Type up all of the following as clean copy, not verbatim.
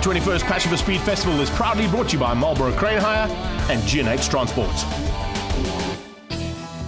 21st Passion for Speed Festival is proudly brought to you by Marlboro Crane Hire and G&H Transport.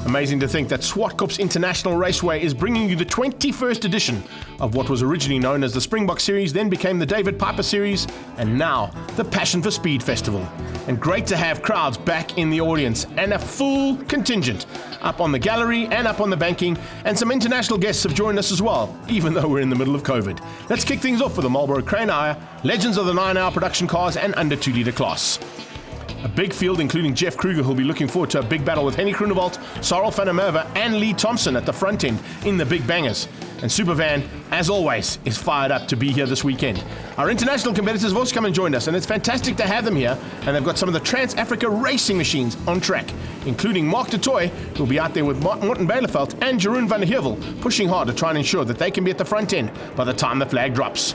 Amazing to think that Zwartkops International Raceway is bringing you the 21st edition of what was originally known as the Springbok Series, then became the David Piper Series, and now the Passion for Speed Festival. And great to have crowds back in the audience and a full contingent up on the gallery and up on the banking, and some international guests have joined us as well, even though we're in the middle of COVID. Let's kick things off with the Marlboro Crane Hire, legends of the 9-hour production cars and under 2-litre class. A big field including Jeff Kruger, who'll be looking forward to a big battle with Henny Groenewald, Sarel van der Merwe and Lee Thompson at the front end in the big bangers. And Supervan, as always, is fired up to be here this weekend. Our international competitors have also come and joined us, and it's fantastic to have them here. And they've got some of the Trans-Africa racing machines on track, including Mark de Toy, who'll be out there with Morten Bijleveld and Jeroen van der Heevel, pushing hard to try and ensure that they can be at the front end by the time the flag drops.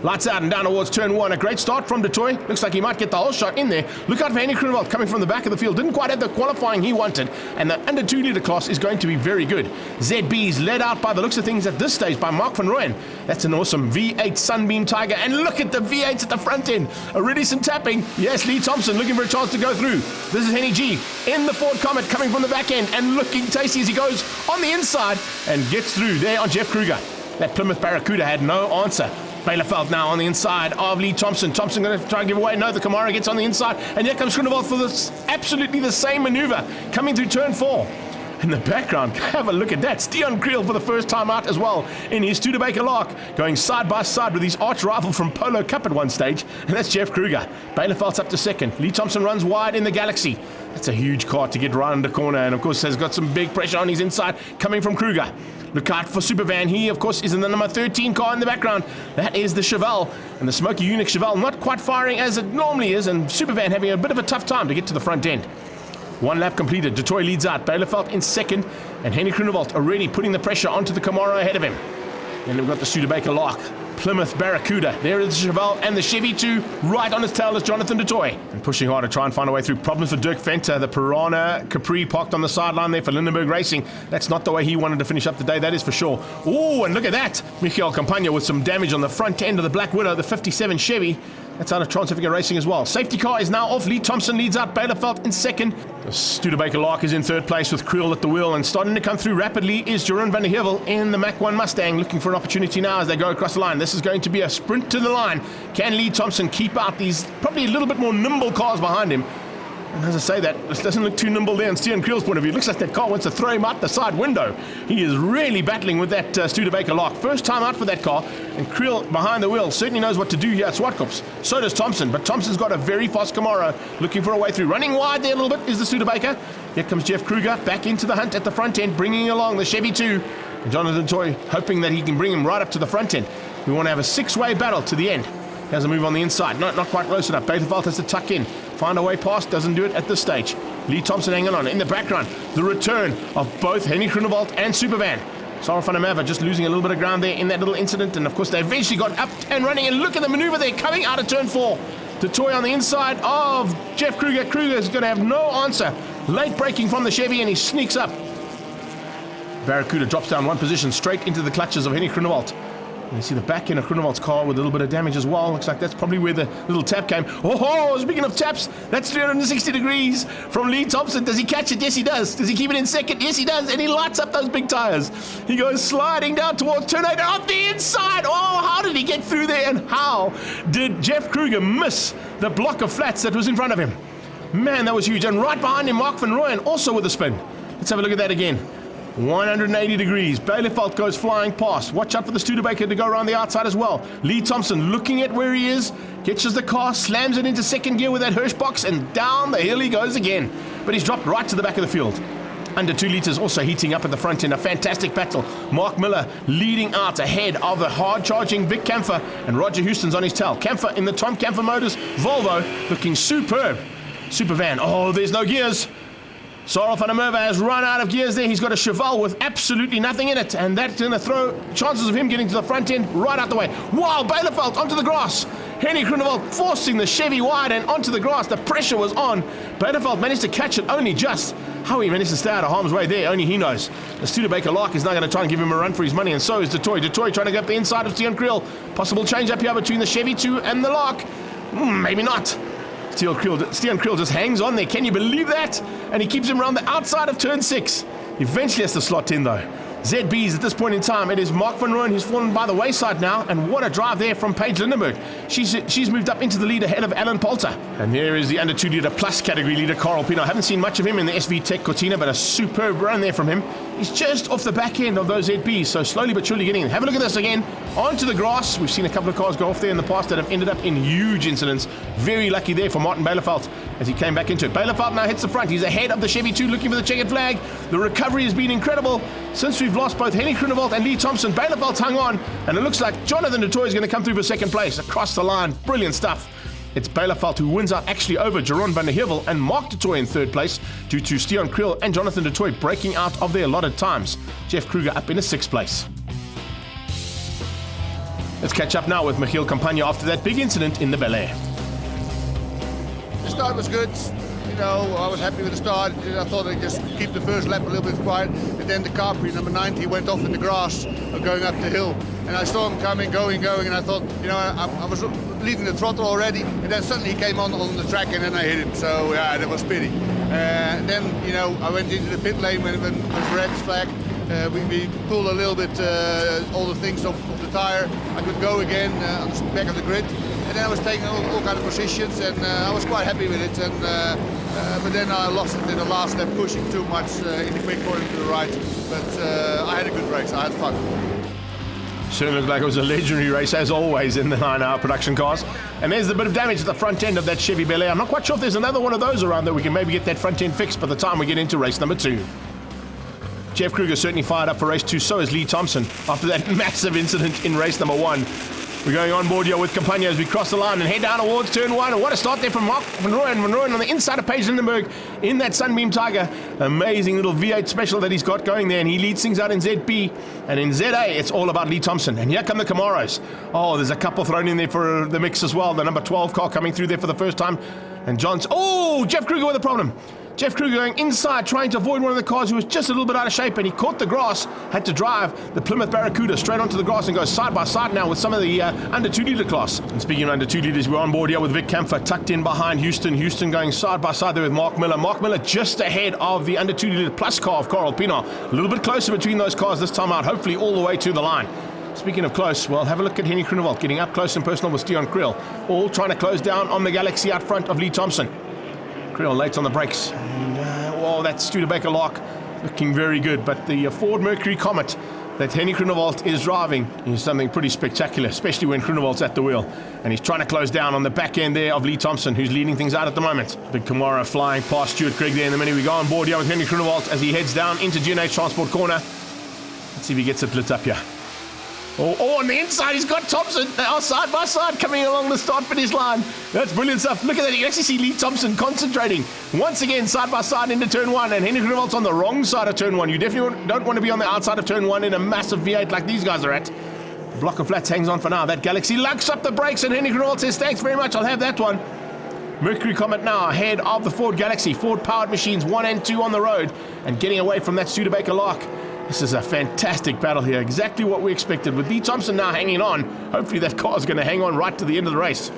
Lights out and down towards turn one. A great start from de Toy. Looks like he might get the whole shot in there. Look out for Henny Groenewald coming from the back of the field. Didn't quite have the qualifying he wanted. And the under 2-litre class is going to be very good. ZB's led out by the looks of things at this stage by Mark van Rooyen. That's an awesome V8 Sunbeam Tiger. And look at the V8s at the front end. Already some tapping. Yes, Lee Thompson looking for a chance to go through. This is Henny G in the Ford Comet coming from the back end and looking tasty as he goes on the inside and gets through there on Jeff Kruger. That Plymouth Barracuda had no answer. Bijleveld now on the inside of Lee Thompson. Thompson going to try and give away. No, the Camaro gets on the inside. And here comes Groenewald for this absolutely the same maneuver coming through turn 4. In the background, have a look at that. Stian Creel for the first time out as well in his Studebaker Lark, going side by side with his arch rival from Polo Cup at one stage. And that's Jeff Kruger. Bijleveld's up to second. Lee Thompson runs wide in the Galaxy. That's a huge car to get right in the corner. And of course has got some big pressure on his inside coming from Kruger. Look out for Supervan. He, of course, is in the number 13 car in the background. That is the Chevelle. And the Smoky Unix Chevelle not quite firing as it normally is. And Supervan having a bit of a tough time to get to the front end. One lap completed. De Toy leads out. Bijleveld in second. And Henny Groenewald already putting the pressure onto the Camaro ahead of him. And we've got the Studebaker Lark. Plymouth Barracuda. There is the Chevelle and the Chevy 2 right on his tail is Jonathan de Toy. And pushing hard to try and find a way through. Problems for Dirk Venter. The Piranha Capri parked on the sideline there for Lindenberg Racing. That's not the way he wanted to finish up the day, that is for sure. Oh, and look at that. Michael Campagna with some damage on the front end of the Black Widow, the 57 Chevy. That's out of Trans-Africa Racing as well. Safety car is now off. Lee Thompson leads out. Bijleveld in second. The Studebaker Lark is in third place with Creel at the wheel, and starting to come through rapidly is Jeroen van der Heevel in the Mach 1 Mustang, looking for an opportunity now as they go across the line. This is going to be a sprint to the line. Can Lee Thompson keep out these probably a little bit more nimble cars behind him? And as I say that, it doesn't look too nimble there in Stian Creel's point of view. It looks like that car wants to throw him out the side window. He is really battling with that Studebaker Lark. First time out for that car, and Creel behind the wheel certainly knows what to do here at Zwartkops. So does Thompson, but Thompson's got a very fast Camaro looking for a way through. Running wide there a little bit is the Studebaker. Here comes Jeff Kruger back into the hunt at the front end, bringing along the Chevy 2. And Jonathan Toy hoping that he can bring him right up to the front end. We want to have a 6-way battle to the end. Has a move on the inside, not quite close enough. Bijleveld has to tuck in, find a way past, doesn't do it at this stage. Lee Thompson hanging on. In the background, the return of both Henny Groenewald and Supervan. Sarel van der Merwe just losing a little bit of ground there in that little incident, and of course they eventually got up and running, and look at the maneuver there coming out of turn 4. De Toy on the inside of Jeff Kruger. Kruger is going to have no answer. Late braking from the Chevy, and he sneaks up. Barracuda drops down one position straight into the clutches of Henny Groenewald. You see the back end of Groenewald's car with a little bit of damage as well. Looks like that's probably where the little tap came. Oh, speaking of taps, that's 360 degrees from Lee Thompson. Does he catch it? Yes, he does. Does he keep it in second? Yes, he does. And he lights up those big tires. He goes sliding down towards turn 8 on the inside. Oh, how did he get through there? And how did Jeff Kruger miss the block of flats that was in front of him? Man, that was huge. And right behind him, Mark van Rooyen also with a spin. Let's have a look at that again. 180 degrees. Bijleveld goes flying past. Watch out for the Studebaker to go around the outside as well. Lee Thompson looking at where he is, catches the car, slams it into second gear with that Hirsch box, and down the hill he goes again. But he's dropped right to the back of the field. Under 2 litres also heating up at the front end. A fantastic battle. Mark Miller leading out ahead of the hard-charging Vic Kampfer, and Roger Houston's on his tail. Kampfer in the Tom Kampfer Motors Volvo looking superb. Supervan. Oh, there's no gears. Sarel van der Merwe has run out of gears there. He's got a Chevelle with absolutely nothing in it, and that's going to throw chances of him getting to the front end right out the way. Wow, Bijleveld onto the grass. Henny Groenewald forcing the Chevy wide and onto the grass. The pressure was on. Bijleveld managed to catch it only just. How he managed to stay out of harm's way there, only he knows. The Studebaker Lark is now going to try and give him a run for his money, and so is Detroit. Detroit trying to get up the inside of Steon Creel. Possible change up here between the Chevy 2 and the Lark. Maybe not. Steon Creel just hangs on there. Can you believe that? And he keeps him around the outside of turn 6. Eventually has to slot in though. ZB's at this point in time. It is Mark van Rooyen who's fallen by the wayside now, and what a drive there from Paige Lindenberg. She's moved up into the lead ahead of Alan Poulter. And there is the under 2 litre plus category leader, Carl Pino. I haven't seen much of him in the SV Tech Cortina, but a superb run there from him. He's just off the back end of those ZBs, so slowly but surely getting in. Have a look at this again. Onto the grass. We've seen a couple of cars go off there in the past that have ended up in huge incidents. Very lucky there for Martin Bielefeld as he came back into it. Bielefeld now hits the front. He's ahead of the Chevy 2 looking for the checkered flag. The recovery has been incredible. Since we've lost both Henny Groenewald and Lee Thompson, Bielefeld's hung on, and it looks like Jonathan Detroit is going to come through for second place. Across the line, brilliant stuff. It's Bielefeld who wins out actually over Jeroen van der Heuvel and Mark Detroit in third place due to Steon Creel and Jonathan Detroit breaking out of their allotted times. Jeff Kruger up in a 6th place. Let's catch up now with Michiel Campagna after that big incident in the Bel Air. The start was good. I was happy with the start. I thought I'd just keep the first lap a little bit quiet. And then the Capri, number 90, went off in the grass going up the hill. And I saw him coming, going, and I thought, I was leaving the throttle already. And then suddenly he came on the track and then I hit him. So, yeah, that was pity. Then, I went into the pit lane when the red flag. We pulled a little bit all the things off the tire. I could go again on the back of the grid. And then I was taking all kind of positions, and I was quite happy with it. But then I lost it in the last lap, pushing too much in the quick corner to the right. But I had a good race. I had fun. Certainly looked like it was a legendary race, as always, in the 9-hour production cars. And there's a bit of damage at the front end of that Chevy Bel Air. I'm not quite sure if there's another one of those around that we can maybe get that front end fixed by the time we get into race number 2. Jeff Kruger certainly fired up for race 2, so is Lee Thompson after that massive incident in race number 1. We're going on board here with Campagna as we cross the line and head down towards turn 1. And what a start there from Mark van Rooyen. Van Rooyen on the inside of Paige Lindenberg in that Sunbeam Tiger. Amazing little V8 special that he's got going there. And he leads things out in ZB. And in ZA, it's all about Lee Thompson. And here come the Camaros. Oh, there's a couple thrown in there for the mix as well. The number 12 car coming through there for the first time. And Jeff Kruger with a problem. Jeff Kruger going inside, trying to avoid one of the cars who was just a little bit out of shape, and he caught the grass, had to drive the Plymouth Barracuda straight onto the grass and go side by side now with some of the under 2 litre class. And speaking of under 2 litres, we're on board here with Vic Kampfer, tucked in behind Houston. Houston going side by side there with Mark Miller. Mark Miller just ahead of the under 2 litre plus car of Carl Pino. A little bit closer between those cars this time out, hopefully all the way to the line. Speaking of close, well, have a look at Henny Groenewald getting up close and personal with Steon Creel, all trying to close down on the Galaxy out front of Lee Thompson. Creel late on the brakes. And, that Studebaker Lark looking very good. But the Ford Mercury Comet that Henny Groenewald is driving is something pretty spectacular, especially when Groenewald's at the wheel. And he's trying to close down on the back end there of Lee Thompson, who's leading things out at the moment. Big Camaro flying past Stuart Craig there in the minute. We go on board here with Henny Groenewald as he heads down into G&H Transport Corner. Let's see if he gets it lit up here. Oh, on the inside, he's got Thompson side by side coming along the start-finish line. That's brilliant stuff. Look at that. You can actually see Lee Thompson concentrating once again side by side into turn 1, and Henny Groenewald's on the wrong side of turn 1. You definitely don't want to be on the outside of turn 1 in a massive V8 like these guys are at. The block of flats hangs on for now. That Galaxy locks up the brakes, and Henny Groenewald says, thanks very much, I'll have that one. Mercury Comet now ahead of the Ford Galaxy. Ford powered machines 1 and 2 on the road and getting away from that Studebaker Lark. This is a fantastic battle here, exactly what we expected. With Lee Thompson now hanging on, hopefully that car is going to hang on right to the end of the race.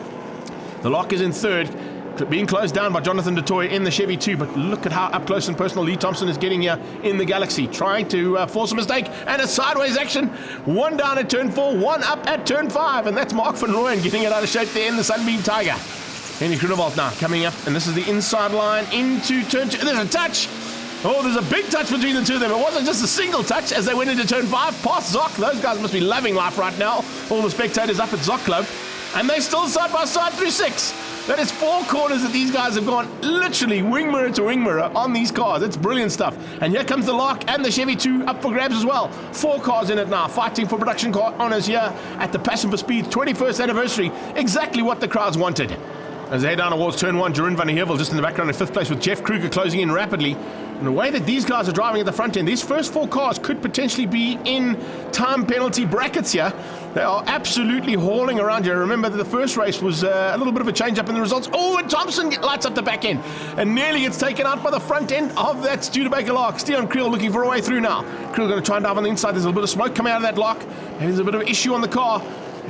The Lark is in third, being closed down by Jonathan Detroit in the Chevy 2, but look at how up close and personal Lee Thompson is getting here in the Galaxy, trying to force a mistake, and a sideways action. 1 down at turn 4, 1 up at turn 5, and that's Mark van Rooyen getting it out of shape there in the Sunbeam Tiger. Henny Groenewald now coming up, and this is the inside line into turn 2. There's a touch. Oh, there's a big touch between the two of them. It wasn't just a single touch as they went into turn 5 past Zoc. Those guys must be loving life right now. All the spectators up at Zoc Club. And they still side by side through 6. That is 4 corners that these guys have gone literally wing mirror to wing mirror on these cars. It's brilliant stuff. And here comes the Lark and the Chevy 2 up for grabs as well. 4 cars in it now, fighting for production car honours here at the Passion for Speed's 21st anniversary. Exactly what the crowds wanted. As they head down towards turn 1, Jeroen van der Heuvel just in the background in 5th place with Jeff Kruger closing in rapidly. And the way that these guys are driving at the front end, these first 4 cars could potentially be in time penalty brackets here. They are absolutely hauling around here. Remember that the first race was a little bit of a change up in the results. Oh, and Thompson lights up the back end and nearly gets taken out by the front end of that Studebaker lock. Stian Creel looking for a way through now. Creel going to try and dive on the inside. There's a little bit of smoke coming out of that lock. And there's a bit of an issue on the car.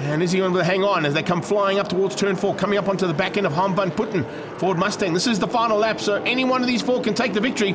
And is he going to hang on as they come flying up towards turn 4, coming up onto the back end of Harm van Putten, Ford Mustang. This is the final lap, so any one of these 4 can take the victory.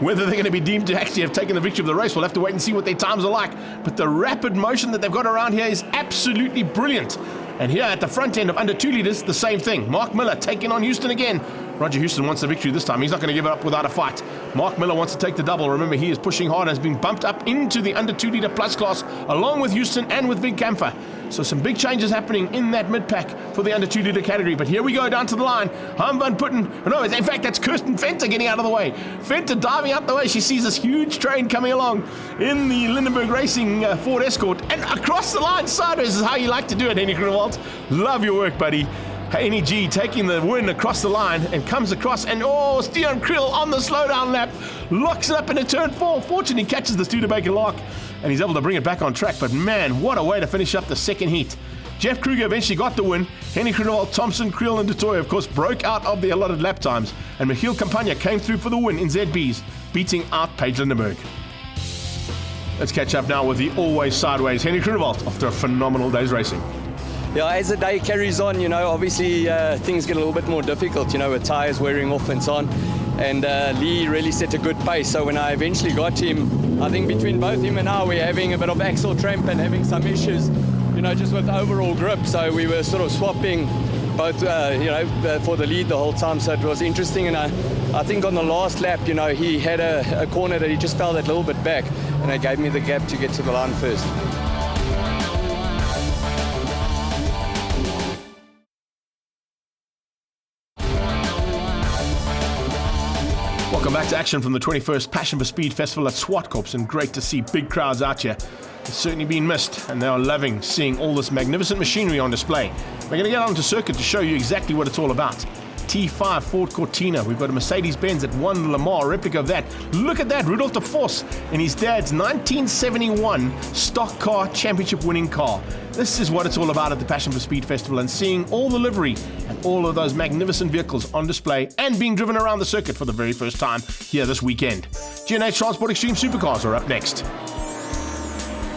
Whether they're going to be deemed to actually have taken the victory of the race, we'll have to wait and see what their times are like. But the rapid motion that they've got around here is absolutely brilliant. And here at the front end of under 2 litres, the same thing. Mark Miller taking on Houston again. Roger Houston wants the victory this time. He's not going to give it up without a fight. Mark Miller wants to take the double. Remember, he is pushing hard and has been bumped up into the under 2 litre plus class, along with Houston and with Big Camphor. So some big changes happening in that mid-pack for the under 2 litre category. But here we go down to the line. Harm van Putten. No, in fact, that's Kirsten Venter getting out of the way. Venter diving out the way. She sees this huge train coming along in the Lindenberg Racing Ford Escort. And across the line sideways is how you like to do it, Henny Grunewald. Love your work, buddy. Henny G taking the win across the line and comes across, and Stian Creel on the slowdown lap locks it up into turn 4. Fortunately catches the Studebaker lock and he's able to bring it back on track. But man, what a way to finish up the second heat. Jeff Kruger eventually got the win. Henny Grunewald, Thompson, Creel and Du Toit of course broke out of the allotted lap times, and Michiel Campagna came through for the win in ZBs, beating out Paige Lindenberg. Let's catch up now with the always sideways Henny Grunewald after a phenomenal day's racing. Yeah, as the day carries on, obviously things get a little bit more difficult, with tyres wearing off and so on. And Lee really set a good pace. So when I eventually got him, I think between both him and I, we're having a bit of axle tramp and having some issues, just with overall grip. So we were sort of swapping both, for the lead the whole time. So it was interesting. And I think on the last lap, he had a corner that he just fell that little bit back, and it gave me the gap to get to the line first. Welcome back to action from the 21st Passion for Speed Festival at Zwartkops, and great to see big crowds out here. It's certainly been missed, and they are loving seeing all this magnificent machinery on display. We're going to get onto circuit to show you exactly what it's all about. T5 Ford Cortina. We've got a Mercedes-Benz that won Le Mans, a replica of that. Look at that, Rudolf de Vos and his dad's 1971 stock car championship winning car. This is what it's all about at the Passion for Speed Festival, and seeing all the livery and all of those magnificent vehicles on display and being driven around the circuit for the very first time here this weekend. G&H Transport Extreme Supercars are up next.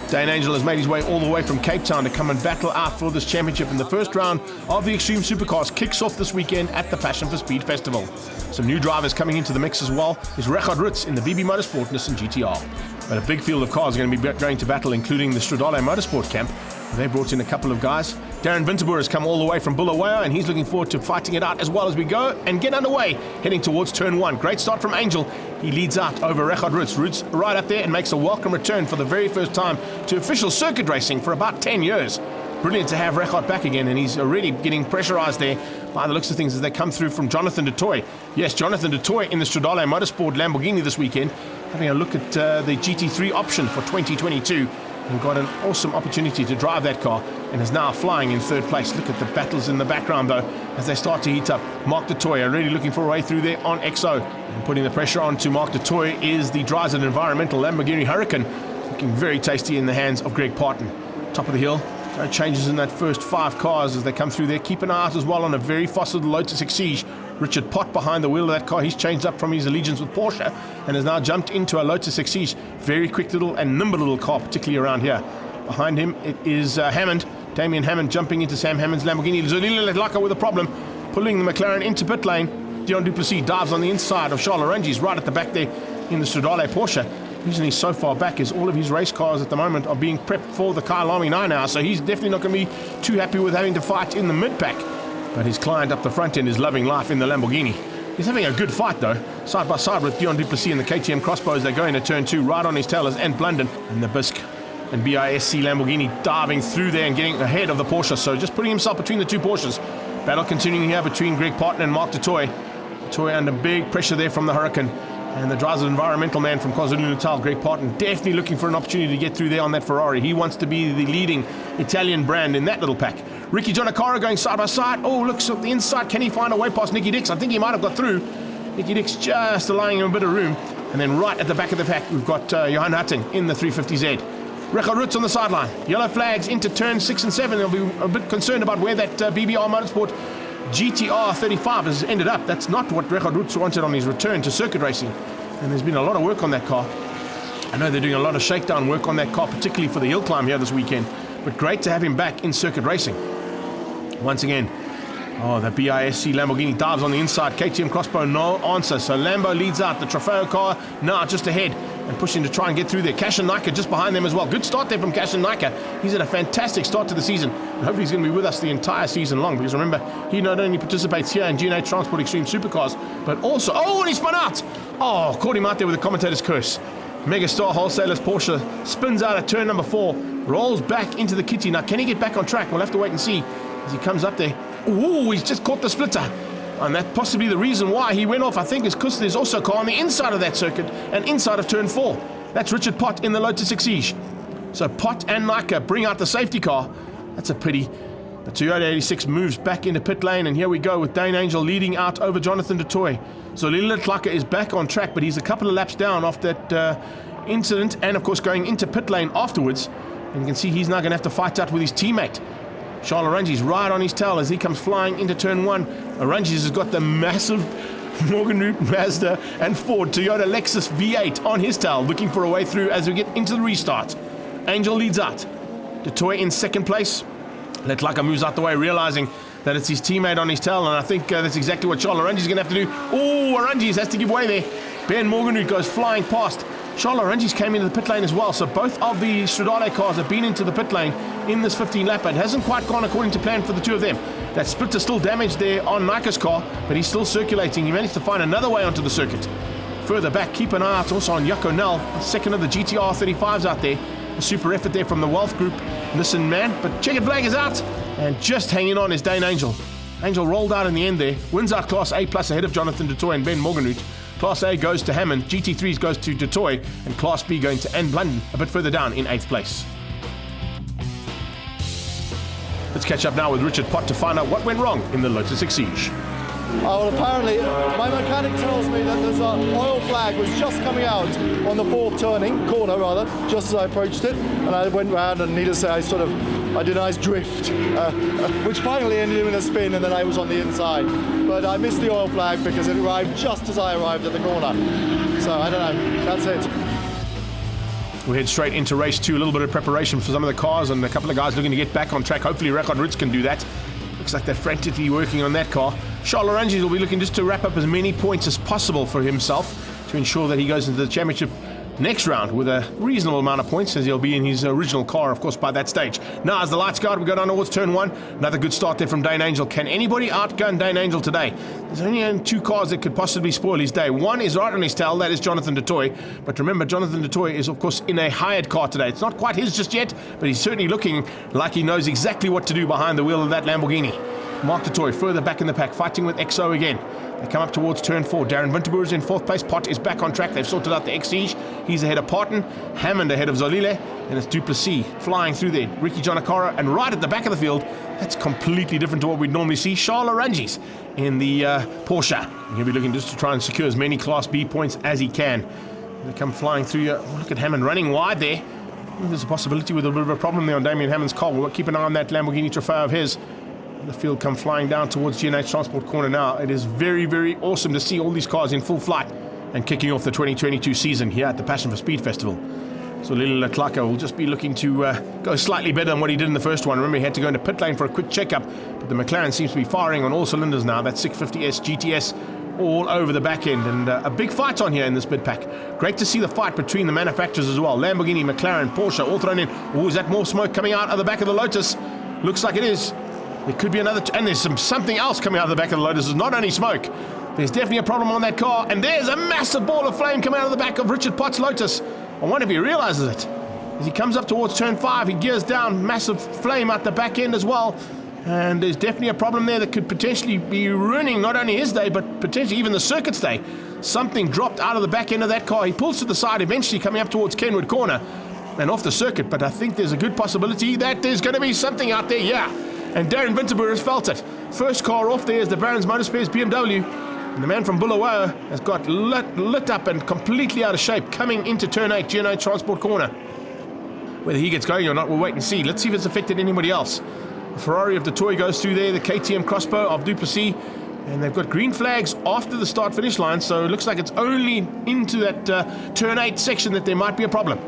Dane Angel has made his way all the way from Cape Town to come and battle out for this championship, and the first round of the Extreme Supercars kicks off this weekend at the Passion for Speed Festival. Some new drivers coming into the mix as well is Richard Ritz in the BB Motorsport Nissan GTR. But a big field of cars are going to be going to battle, including the Stradale Motorsport camp. They brought in a couple of guys. Darren Winterboer has come all the way from Bulawayo, and he's looking forward to fighting it out as well as we go and get underway, heading towards turn 1. Great start from Angel. He leads out over Richard Ritz. Ritz right up there and makes a welcome return for the very first time to official circuit racing for about 10 years. Brilliant to have Richard back again, and he's already getting pressurized there by the looks of things as they come through from Jonathan Du Toit. Yes, Jonathan Du Toit in the Stradale Motorsport Lamborghini this weekend, having a look at the GT3 option for 2022. And got an awesome opportunity to drive that car, and is now flying in third place. Look at the battles in the background though as they start to heat up. Mark Du Toit already looking for a way through there on XO, and putting the pressure on to Mark Du Toit is the Dryzen Environmental Lamborghini Huracan, looking very tasty in the hands of Greg Parton. Top of the hill, no changes in that first 5 cars as they come through there. Keep an eye out as well on a very fossil Lotus Exige. Richard Pott behind the wheel of that car. He's changed up from his allegiance with Porsche and has now jumped into a Lotus Exige. Very quick little and nimble little car, particularly around here. Behind him it is Hammond, Damien Hammond jumping into Sam Hammond's Lamborghini. Zolila Letlaka with a problem, pulling the McLaren into pit lane. Dion Duplessis dives on the inside of Charles Oranges right at the back there in the Stradale Porsche. The reason he's so far back is all of his race cars at the moment are being prepped for the Kyalami 9 hour, so he's definitely not going to be too happy with having to fight in the mid-pack. But his client up the front end is loving life in the Lamborghini. He's having a good fight though, side by side with Dion Duplessis and the KTM Crossbows. They're going to turn 2, right on his tail is Ant Blunden, and the Bisc and BISC Lamborghini diving through there and getting ahead of the Porsche, so just putting himself between the 2 Porsches. Battle continuing here between Greg Parton and Mark Du Toit. Du Toit under big pressure there from the Huracan, and the Dryzen Environmental man from KwaZulu-Natal, Greg Parton, definitely looking for an opportunity to get through there on that Ferrari. He wants to be the leading Italian brand in that little pack. Ricky Giannacara going side by side. Oh, looks at the inside. Can he find a way past Nicky Dix? I think he might have got through. Nicky Dix just allowing him a bit of room. And then right at the back of the pack, we've got Johan Hutting in the 350Z. Richard Roots on the sideline. Yellow flags into turn 6 and 7. They'll be a bit concerned about where that BBR Motorsport GTR 35 has ended up. That's not what Richard Roots wanted on his return to circuit racing. And there's been a lot of work on that car. I know they're doing a lot of shakedown work on that car, particularly for the hill climb here this weekend. But great to have him back in circuit racing. Once again, the BISC Lamborghini dives on the inside. KTM Crossbow, no answer. So Lambo leads out. The Trofeo car now just ahead and pushing to try and get through there. Cash and Nika just behind them as well. Good start there from Cash and Nika. He's had a fantastic start to the season. And hopefully he's going to be with us the entire season long, because remember, he not only participates here in G&A Transport Extreme Supercars, but also, and he spun out. Caught him out there with the commentator's curse. Megastar Wholesalers Porsche spins out at turn number 4, rolls back into the kitty. Now, can he get back on track? We'll have to wait and see as he comes up there. He's just caught the splitter. And that's possibly the reason why he went off, I think, is because there's also a car on the inside of that circuit and inside of turn 4. That's Richard Pott in the Lotus Exige. So Pott and Nika bring out the safety car. That's a pity. The Toyota 86 moves back into pit lane, and here we go with Dane Angel leading out over Jonathan du Toit. So Lila Tlaka is back on track, but he's a couple of laps down off that incident, and of course going into pit lane afterwards. And you can see he's now going to have to fight out with his teammate. Charles Orangi's right on his tail as he comes flying into turn 1. Orangi's has got the massive Morgan Root, Mazda and Ford Toyota Lexus V8 on his tail, looking for a way through as we get into the restart. Angel leads out. Du Toit in second place. Letlaka moves out the way, realizing that it's his teammate on his tail, and I think that's exactly what Charles Orangi's going to have to do. Orangi's has to give way there. Ben Morganroot goes flying past. Charles Orangi's came into the pit lane as well, so both of the Stradale cars have been into the pit lane in this 15-lapper. It hasn't quite gone according to plan for the two of them. That splitter's still damaged there on Nika's car, but he's still circulating. He managed to find another way onto the circuit. Further back, keep an eye out also on Jaco Nel, second of the GTR 35s out there. A super effort there from the Wealth Group. Listen, man, but checkered flag is out, and just hanging on is Dane Angel. Angel rolled out in the end there, wins out Class A Plus ahead of Jonathan du Toit and Ben Morganroot. Class A goes to Hammond, GT3s goes to du Toit, and Class B going to Anne Blunden a bit further down in 8th place. Let's catch up now with Richard Pott to find out what went wrong in the Lotus Exige. Well, apparently, my mechanic tells me that there's an oil flag was just coming out on the fourth corner, just as I approached it, and I went round, and needless to say, I did a nice drift, which finally ended in a spin, and then I was on the inside. But I missed the oil flag because it arrived just as I arrived at the corner. So, I don't know, that's it. We'll head straight into race 2, a little bit of preparation for some of the cars, and a couple of guys looking to get back on track. Hopefully, Rekard Ritz can do that. Looks like they're frantically working on that car. Charles Orangi will be looking just to wrap up as many points as possible for himself to ensure that he goes into the championship next round with a reasonable amount of points, as he'll be in his original car, of course, by that stage. Now, as the lights go out, we go down towards turn 1. Another good start there from Dane Angel. Can anybody outgun Dane Angel today? There's only 2 cars that could possibly spoil his day. One is right on his tail, that is Jonathan du Toit. But remember, Jonathan du Toit is, of course, in a hired car today. It's not quite his just yet, but he's certainly looking like he knows exactly what to do behind the wheel of that Lamborghini. Mark du Toit further back in the pack, fighting with XO again. They come up towards turn 4. Darren Winterboer is in 4th place. Pott is back on track. They've sorted out the Exige. He's ahead of Parton. Hammond ahead of Zolile. And it's Duplessis flying through there. Ricky Giannacara. And right at the back of the field, that's completely different to what we'd normally see. Charles Orangis in the Porsche. He'll be looking just to try and secure as many Class B points as he can. They come flying through here. Oh, look at Hammond running wide there. There's a possibility with a bit of a problem there on Damien Hammond's car. We'll keep an eye on that Lamborghini Trofeo of his. The field come flying down towards G&H Transport Corner now. It is very, very awesome to see all these cars in full flight and kicking off the 2022 season here at the Passion for Speed Festival. So Lili Leclerc will just be looking to go slightly better than what he did in the first one. Remember, he had to go into pit lane for a quick checkup, but the McLaren seems to be firing on all cylinders now. That 650S GTS all over the back end, and a big fight on here in this mid pack. Great to see the fight between the manufacturers as well. Lamborghini, McLaren, Porsche all thrown in. Oh, is that more smoke coming out of the back of the Lotus? Looks like it is. There could be another, and there's something else coming out of the back of the Lotus. It's not only smoke. There's definitely a problem on that car, and there's a massive ball of flame coming out of the back of Richard Pott's Lotus. I wonder if he realizes it. As he comes up towards turn 5, he gears down, massive flame out the back end as well. And there's definitely a problem there that could potentially be ruining not only his day, but potentially even the circuit's day. Something dropped out of the back end of that car. He pulls to the side, eventually coming up towards Kenwood Corner and off the circuit. But I think there's a good possibility that there's going to be something out there, yeah. And Darren Winterboer has felt it. First car off there is the Barron's Motorspares BMW. And the man from Bulawayo has got lit up and completely out of shape coming into turn 8, G&A Transport Corner. Whether he gets going or not, we'll wait and see. Let's see if it's affected anybody else. The Ferrari of the Toy goes through there, the KTM Crossbow of Duplessis, and they've got green flags after the start-finish line, so it looks like it's only into that turn 8 section that there might be a problem.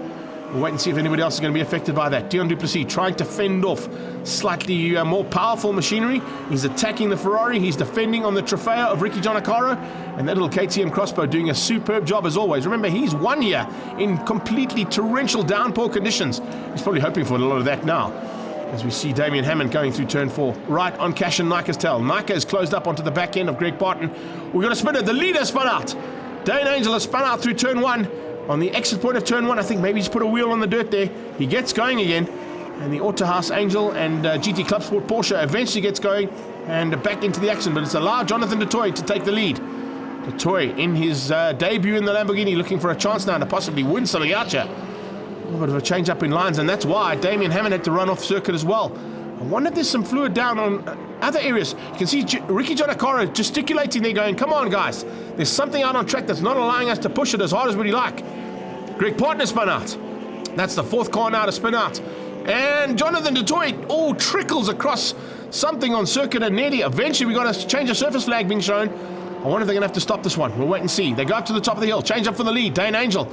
We'll wait and see if anybody else is going to be affected by that. Dion Duplessis trying to fend off slightly more powerful machinery. He's attacking the Ferrari. He's defending on the Trofeo of Ricky Jonakaro. And that little KTM Crossbow doing a superb job as always. Remember, he's 1 year in completely torrential downpour conditions. He's probably hoping for a lot of that now. As we see Damien Hammond going through turn 4, right on Cash and Nika's tail. Nika is closed up onto the back end of Greg Barton. We've got a spinner. The leader spun out. Dane Angel has spun out through turn 1. On the exit point of turn 1, I think maybe he's put a wheel on the dirt there. He gets going again. And the Autohaus Angel and GT Club Sport Porsche eventually gets going and back into the action. But it's allowed Jonathan du Toit to take the lead. Du Toit in his debut in the Lamborghini looking for a chance now to possibly win something out here. A little bit of a change up in lines, and that's why Damien Hammond had to run off circuit as well. I wonder if there's some fluid down on other areas. You can see Ricky Jonakaro gesticulating there going, come on guys, there's something out on track that's not allowing us to push it as hard as we'd like. Greg Partner spun out. That's the 4th car now to spin out. And Jonathan du Toit, trickles across something on circuit and nearly. Eventually we got a change of surface flag being shown. I wonder if they're going to have to stop this one. We'll wait and see. They go up to the top of the hill. Change up for the lead. Dane Angel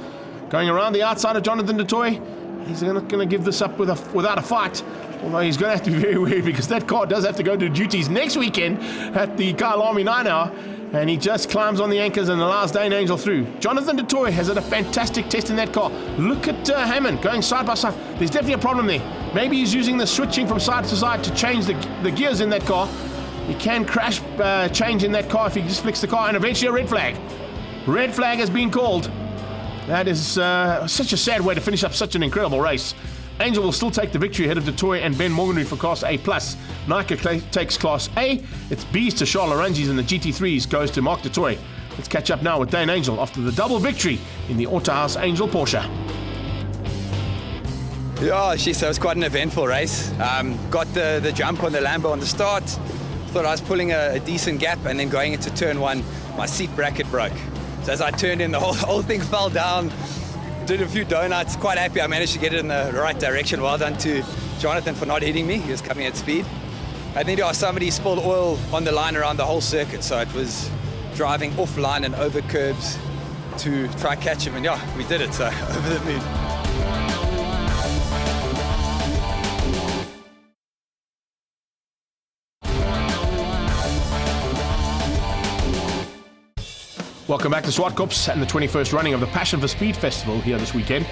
going around the outside of Jonathan du Toit. He's not going to give this up without a fight. Although he's going to have to be very wary because that car does have to go to duties next weekend at the Kyle Army 9 Hour. And he just climbs on the anchors and allows Dane Angel through. Jonathan du Toit has had a fantastic test in that car. Look at Hammond going side by side. There's definitely a problem there. Maybe he's using the switching from side to side to change the gears in that car. He can crash change in that car if he just flicks the car, and eventually a red flag. Red flag has been called. That is such a sad way to finish up such an incredible race. Angel will still take the victory ahead of du Toit and Ben Morganry for Class A+. Nika takes Class A. It's B's to Charles Laranjis, and the GT3s goes to Mark du Toit. Let's catch up now with Dane Angel after the double victory in the Autohaus Angel Porsche. Yeah, so it was quite an eventful race. Got the jump on the Lambo on the start. Thought I was pulling a decent gap, and then going into turn 1, my seat bracket broke. So as I turned in, the whole thing fell down. Did a few donuts. Quite happy I managed to get it in the right direction. Well done to Jonathan for not hitting me. He was coming at speed. I think somebody spilled oil on the line around the whole circuit, so it was driving offline and over curbs to try catch him. And yeah, we did it, so over the moon. Welcome back to Zwartkops and the 21st running of the Passion for Speed Festival here this weekend.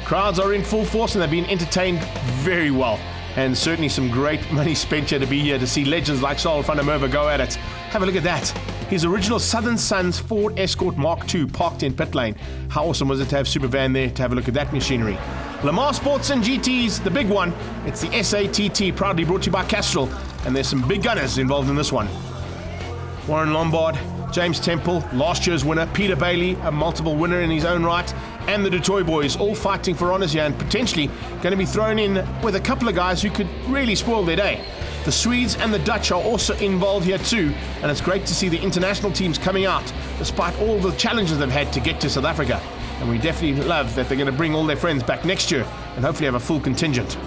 Crowds are in full force and they've been entertained very well. And certainly some great money spent here to be here to see legends like Charles van der Merwe go at it. Have a look at that. His original Southern Sons Ford Escort Mark II parked in pit lane. How awesome was it to have Supervan there to have a look at that machinery? Lamar Sports and GTs, the big one. It's the SATT, proudly brought to you by Castrol. And there's some big gunners involved in this one. Warren Lombard, James Temple, last year's winner, Peter Bailey, a multiple winner in his own right, and the du Toit boys all fighting for honours here and potentially going to be thrown in with a couple of guys who could really spoil their day. The Swedes and the Dutch are also involved here too, and it's great to see the international teams coming out despite all the challenges they've had to get to South Africa. And we definitely love that they're going to bring all their friends back next year and hopefully have a full contingent.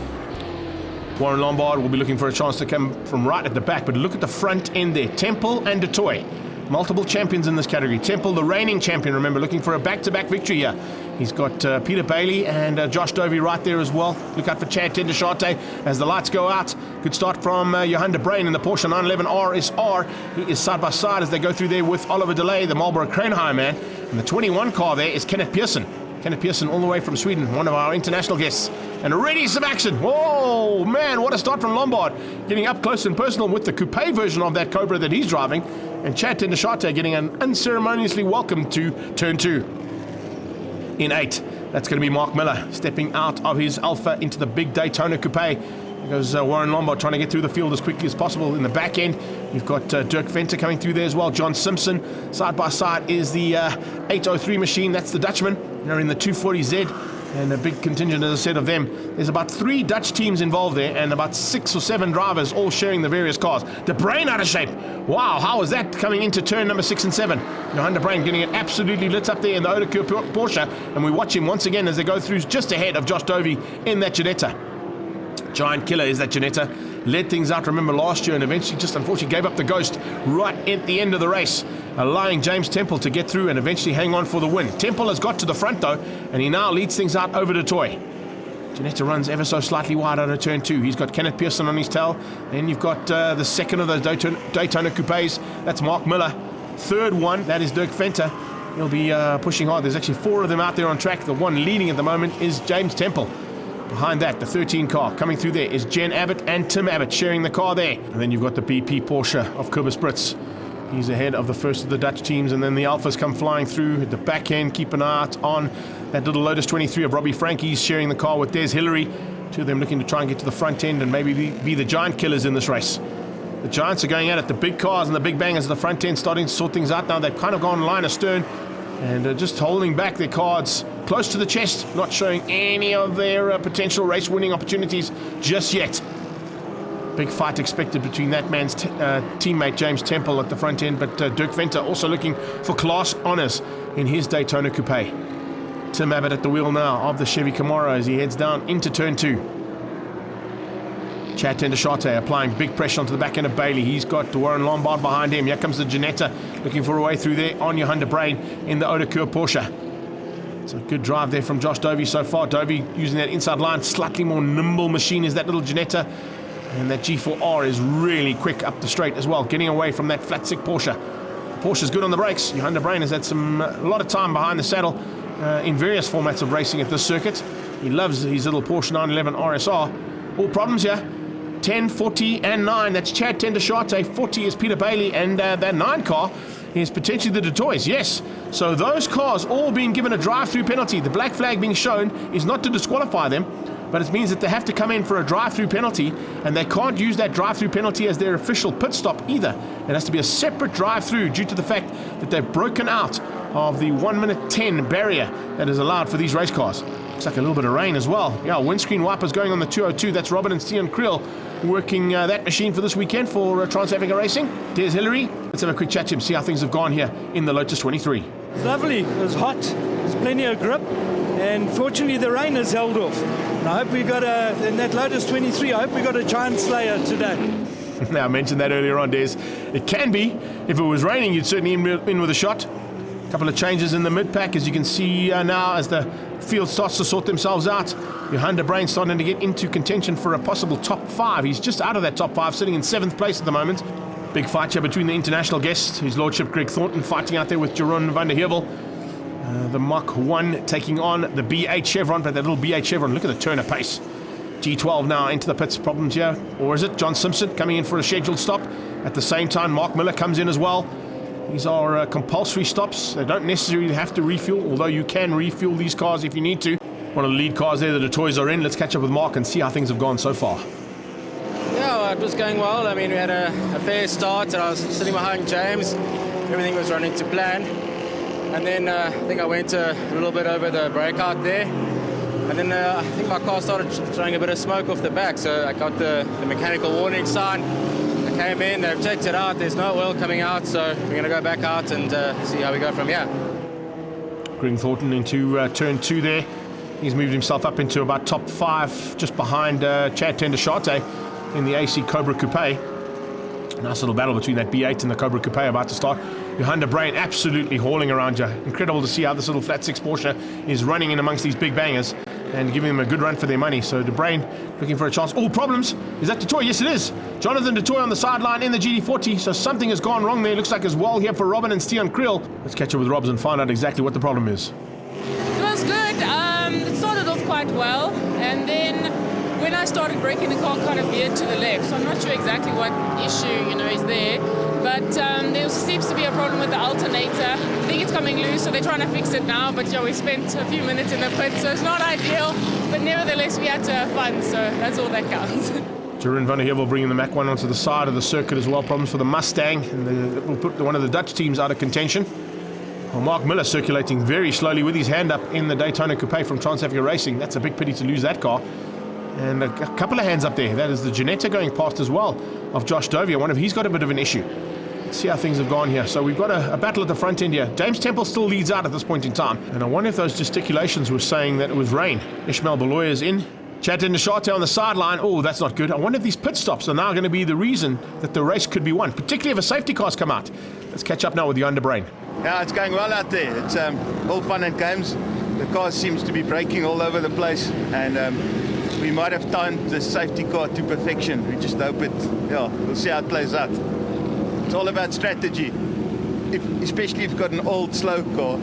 Warren Lombard will be looking for a chance to come from right at the back, but look at the front end there. Temple and du Toit. Multiple champions in this category. Temple, the reigning champion, remember, looking for a back-to-back victory here. He's got Peter Bailey and Josh Dovey right there as well. Look out for Chad Tendashate as the lights go out. Good start from Johan de Bruyn in the Porsche 911 RSR. He is side by side as they go through there with Oliver DeLay, the Marlboro Kranheim man. And the 21 car there is Kenneth Pearson. Kenneth Pearson all the way from Sweden, one of our international guests. And already some action. Whoa, man, what a start from Lombard. Getting up close and personal with the coupe version of that Cobra that he's driving. And Chad Tendashate getting an unceremoniously welcome to turn 2. In 8, that's going to be Mark Miller stepping out of his Alpha into the big Daytona coupe. There goes Warren Lombard trying to get through the field as quickly as possible. In the back end, you've got Dirk Venter coming through there as well. John Simpson. Side by side is the 803 machine. That's the Dutchman. They're in the 240Z. And a big contingent, as I said, of them. There's about 3 Dutch teams involved there and about 6 or 7 drivers all sharing the various cars. De Bruyn out of shape. Wow, how is that coming into turn number 6 and 7? Johan De Bruyn getting it absolutely lit up there in the Oudekeur Porsche. And we watch him once again as they go through just ahead of Josh Dovey in that Ginetta. Giant killer is that Ginetta. Led things out, remember, last year, and eventually just unfortunately gave up the ghost right at the end of the race, allowing James Temple to get through and eventually hang on for the win. Temple has got to the front though, and he now leads things out over to Toy. Ginetta runs ever so slightly wide out of turn 2. He's got Kenneth Pearson on his tail. Then you've got the second of those Daytona Coupes. That's Mark Miller. Third one, that is Dirk Venter. He'll be pushing hard. There's actually 4 of them out there on track. The one leading at the moment is James Temple. Behind that, the 13 car coming through there is Jen Abbott and Tim Abbott sharing the car there. And then you've got the BP Porsche of Kobus Brits. He's ahead of the first of the Dutch teams, and then the Alphas come flying through at the back end. Keep an eye out on that little Lotus 23 of Robbie Frankie's sharing the car with Des Hillary. 2 of them looking to try and get to the front end and maybe be the giant killers in this race. The Giants are going at it. The big cars and the big bangers at the front end starting to sort things out now. They've kind of gone line astern and just holding back their cards close to the chest, not showing any of their potential race-winning opportunities just yet. Big fight expected between that man's teammate James Temple at the front end, but Dirk Venter also looking for class honours in his Daytona Coupe. Tim Abbott at the wheel now of the Chevy Camaro as he heads down into turn 2. Chad Tendershate applying big pressure onto the back end of Bailey. He's got Warren Lombard behind him. Here comes the Ginetta looking for a way through there on Johan De Bruyn in the Oudekeur Porsche. It's a good drive there from Josh Dovey so far. Dovey using that inside line, slightly more nimble machine is that little Ginetta. And that G4R is really quick up the straight as well, getting away from that flat stick Porsche. Porsche's good on the brakes. Johan De Bruyn has had a lot of time behind the saddle in various formats of racing at this circuit. He loves his little Porsche 911 RSR. All problems here. 10, 40 and 9, that's Chad Tendershate. 40 is Peter Bailey, and that 9 car is potentially the Detoys. Yes, so those cars all being given a drive-through penalty. The black flag being shown is not to disqualify them, but it means that they have to come in for a drive-through penalty, and they can't use that drive-through penalty as their official pit stop either. It has to be a separate drive-through due to the fact that they've broken out of the 1 minute 10 barrier that is allowed for these race cars. Looks like a little bit of rain as well. Yeah, windscreen wipers going on the 202. That's Robin and Stian Creel working that machine for this weekend for Trans-Africa Racing. Des Hillary, let's have a quick chat to him, see how things have gone here in the Lotus 23. It's lovely. It was hot. There's plenty of grip. And fortunately, the rain has held off. And I hope we got in that Lotus 23, I hope we got a giant slayer today. Now, I mentioned that earlier on, Des. It can be. If it was raining, you'd certainly in with a shot. A couple of changes in the mid-pack, as you can see now, as the field starts to sort themselves out. Johan De Bruyn starting to get into contention for a possible top 5. He's just out of that top 5, sitting in 7th place at the moment. Big fight here between the international guests, His Lordship Greg Thornton fighting out there with Jeroen van der Heevel. The Mach 1 taking on the B8 Chevron, but that little B8 Chevron, look at the turn of pace. G12 now into the pits, problems here. Or is it John Simpson coming in for a scheduled stop? At the same time, Mark Miller comes in as well. These are compulsory stops. They don't necessarily have to refuel, although you can refuel these cars if you need to. One of the lead cars there that the toys are in. Let's catch up with Mark and see how things have gone so far. Yeah, well, it was going well. I mean, we had a fair start, and I was sitting behind James. Everything was running to plan. And then I think I went a little bit over the breakout there. And then I think my car started throwing a bit of smoke off the back, so I got the mechanical warning sign. I came in, they've checked it out, there's no oil coming out, so we're going to go back out and see how we go from here. Greg Thornton into turn 2 there. He's moved himself up into about top 5, just behind Chad Tendershate in the AC Cobra Coupe. Nice little battle between that B8 and the Cobra Coupe about to start. Johan De Bruyn absolutely hauling around you. Incredible to see how this little flat 6 Porsche is running in amongst these big bangers and giving them a good run for their money. So De Bruyn looking for a chance. Oh, problems. Is that Detoy? Yes, it is. Jonathan Detoy on the sideline in the GD40. So something has gone wrong there. Looks like as well here for Robin and Stian Creel. Let's catch up with Robs and find out exactly what the problem is. It was good. It started off quite well, and then when I started braking, the car kind of veered to the left. So I'm not sure exactly what issue is there. But there seems to be a problem with the alternator. I think it's coming loose, so they're trying to fix it now. But we spent a few minutes in the pit, so it's not ideal. But nevertheless, we had to have fun, so that's all that counts. Jeroen van der Heevel bringing the Mach 1 onto the side of the circuit as well. Problems for the Mustang, and that will put one of the Dutch teams out of contention. Well, Mark Miller circulating very slowly with his hand up in the Daytona Coupe from Trans-Africa Racing. That's a big pity to lose that car. And a couple of hands up there. That is the Ginetta going past as well of Josh Dovey. I wonder if he's got a bit of an issue. Let's see how things have gone here. So we've got a battle at the front end here. James Temple still leads out at this point in time. And I wonder if those gesticulations were saying that it was rain. Ishmael Beloy is in. Chad Ndashate on the sideline. Oh, that's not good. I wonder if these pit stops are now going to be the reason that the race could be won, particularly if a safety car's come out. Let's catch up now with the Underbrain. Yeah, it's going well out there. It's all fun and games. The car seems to be braking all over the place, and we might have timed the safety car to perfection. We just hope it, we'll see how it plays out. It's all about strategy, especially if you've got an old, slow car.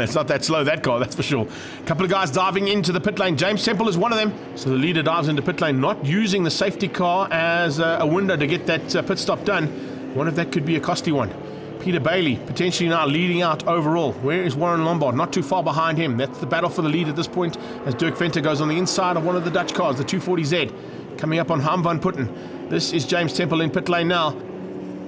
It's not that slow, that car, that's for sure. A couple of guys diving into the pit lane. James Temple is one of them. So the leader dives into pit lane, not using the safety car as a window to get that pit stop done. I wonder if that could be a costly one. Peter Bailey potentially now leading out overall. Where is Warren Lombard? Not too far behind him. That's the battle for the lead at this point as Dirk Venter goes on the inside of one of the Dutch cars, the 240Z. Coming up on Harm van Putten. This is James Temple in pit lane now.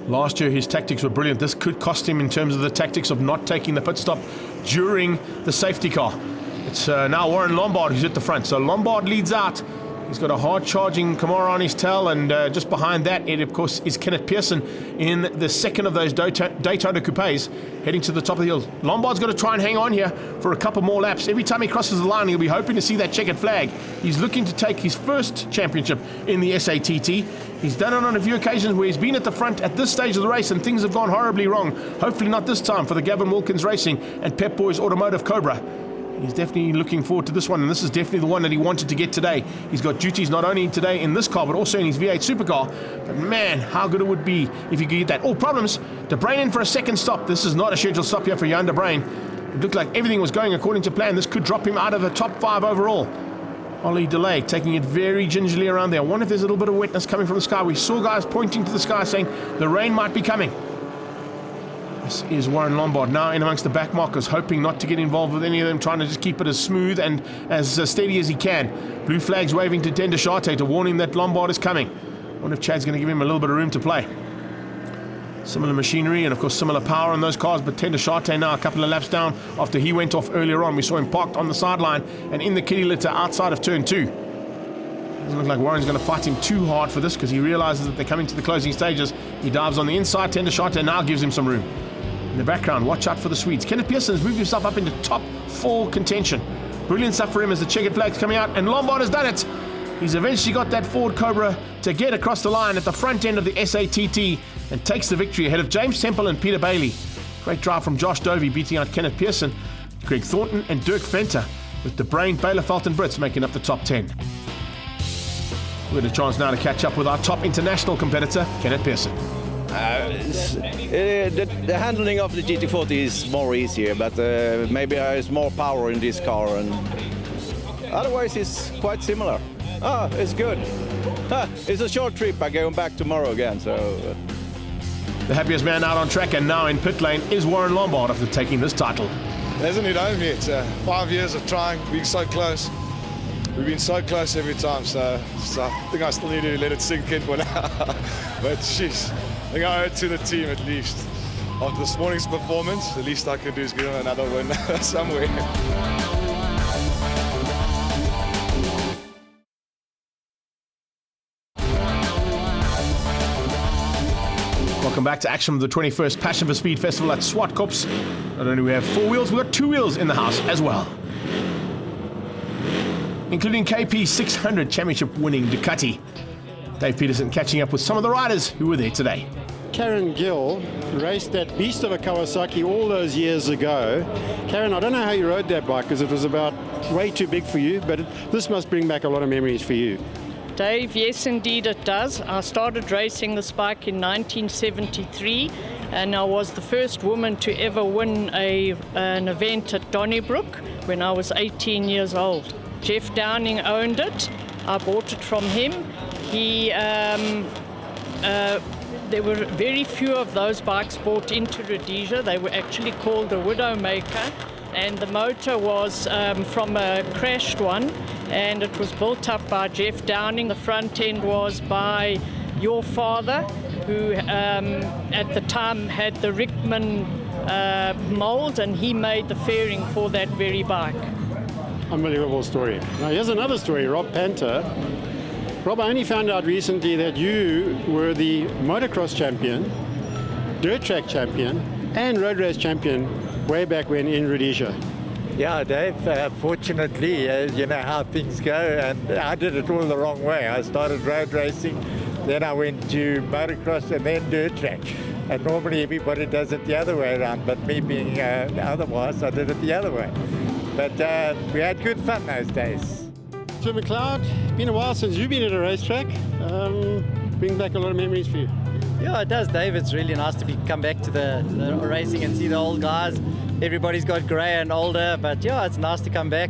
Last year his tactics were brilliant. This could cost him in terms of the tactics of not taking the pit stop during the safety car. It's now Warren Lombard who's at the front. So Lombard leads out. He's got a hard-charging Camaro on his tail, and just behind that, it, of course, is Kenneth Pearson in the second of those Daytona Coupes, heading to the top of the hill. Lombard's got to try and hang on here for a couple more laps. Every time he crosses the line, he'll be hoping to see that checkered flag. He's looking to take his first championship in the SATT. He's done it on a few occasions where he's been at the front at this stage of the race, and things have gone horribly wrong. Hopefully not this time for the Gavin Wilkins Racing and Pep Boys Automotive Cobra. He's definitely looking forward to this one, and this is definitely the one that he wanted to get today. He's got duties not only today in this car, but also in his V8 supercar. But man, how good it would be if he could get that. Oh, problems. De Bruyn in for a second stop. This is not a scheduled stop here for Jan De Bruyn. It looked like everything was going according to plan. This could drop him out of the top 5 overall. Ollie DeLay taking it very gingerly around there. I wonder if there's a little bit of wetness coming from the sky. We saw guys pointing to the sky saying the rain might be coming. This is Warren Lombard now in amongst the back markers, hoping not to get involved with any of them, trying to just keep it as smooth and as steady as he can. Blue flags waving to Ndashate to warn him that Lombard is coming. I wonder if Chad's going to give him a little bit of room to play. Similar machinery and, of course, similar power on those cars, but Ndashate now a couple of laps down after he went off earlier on. We saw him parked on the sideline and in the kiddie litter outside of turn 2. Doesn't look like Warren's going to fight him too hard for this because he realizes that they're coming to the closing stages. He dives on the inside. Ndashate now gives him some room. In the background, watch out for the Swedes. Kenneth Pearson has moved himself up into top 4 contention. Brilliant stuff for him as the checkered flag's coming out, and Lombard has done it. He's eventually got that Ford Cobra to get across the line at the front end of the SATT and takes the victory ahead of James Temple and Peter Bailey. Great drive from Josh Dovey beating out Kenneth Pearson, Greg Thornton and Dirk Venter, with De Bruyn, Bielefeld and Brits making up the top 10. We've got a chance now to catch up with our top international competitor, Kenneth Pearson. The handling of the GT40 is more easier, but maybe there's more power in this car, and otherwise it's quite similar. It's good. It's a short trip. I'm going back tomorrow again, so... The happiest man out on track and now in pit lane is Warren Lombard after taking this title. Hasn't it home yet? 5 years of trying, being so close. We've been so close every time, so I think I still need to let it sink in for now. But jeez, I think I owe it to the team at least. After this morning's performance, the least I can do is give them another win somewhere. Welcome back to action of the 21st Passion for Speed Festival at Zwartkops. Not only do we have 4 wheels, we've got 2 wheels in the house as well, including KP 600 championship winning Ducati. Dave Peterson catching up with some of the riders who were there today. Karen Gill raced that beast of a Kawasaki all those years ago. Karen, I don't know how you rode that bike because it was about way too big for you, but this must bring back a lot of memories for you. Dave, yes indeed it does. I started racing this bike in 1973 and I was the first woman to ever win an event at Donnybrook when I was 18 years old. Jeff Downing owned it. I bought it from him. There were very few of those bikes bought into Rhodesia. They were actually called a Widowmaker, and the motor was from a crashed one, and it was built up by Jeff Downing. The front end was by your father, who at the time had the Rickman mould, and he made the fairing for that very bike. Unbelievable story. Now here's another story, Rob Panther. Rob, I only found out recently that you were the motocross champion, dirt track champion, and road race champion way back when in Rhodesia. Yeah, Dave, fortunately, you know how things go, and I did it all the wrong way. I started road racing, then I went to motocross and then dirt track. And normally everybody does it the other way around, but me being otherwise, I did it the other way. But we had good fun those days. So McLeod, been a while since you've been at a racetrack. Brings back a lot of memories for you. Yeah, it does, Dave. It's really nice to come back to the racing and see the old guys. Everybody's got grey and older, but yeah, it's nice to come back.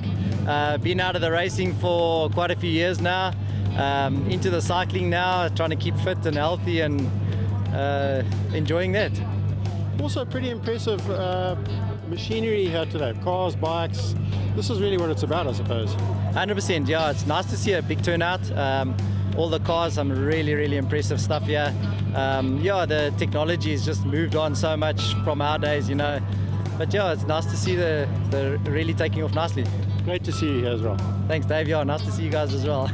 Been out of the racing for quite a few years now. Into the cycling now, trying to keep fit and healthy and enjoying that. Also pretty impressive machinery here today, cars, bikes. This is really what it's about, I suppose. 100%, yeah, it's nice to see a big turnout. All the cars, some really impressive stuff here. Yeah, the technology has just moved on so much from our days, you know. But yeah, it's nice to see the really taking off nicely. Great to see you here as well. Thanks, Dave. Yeah, nice to see you guys as well.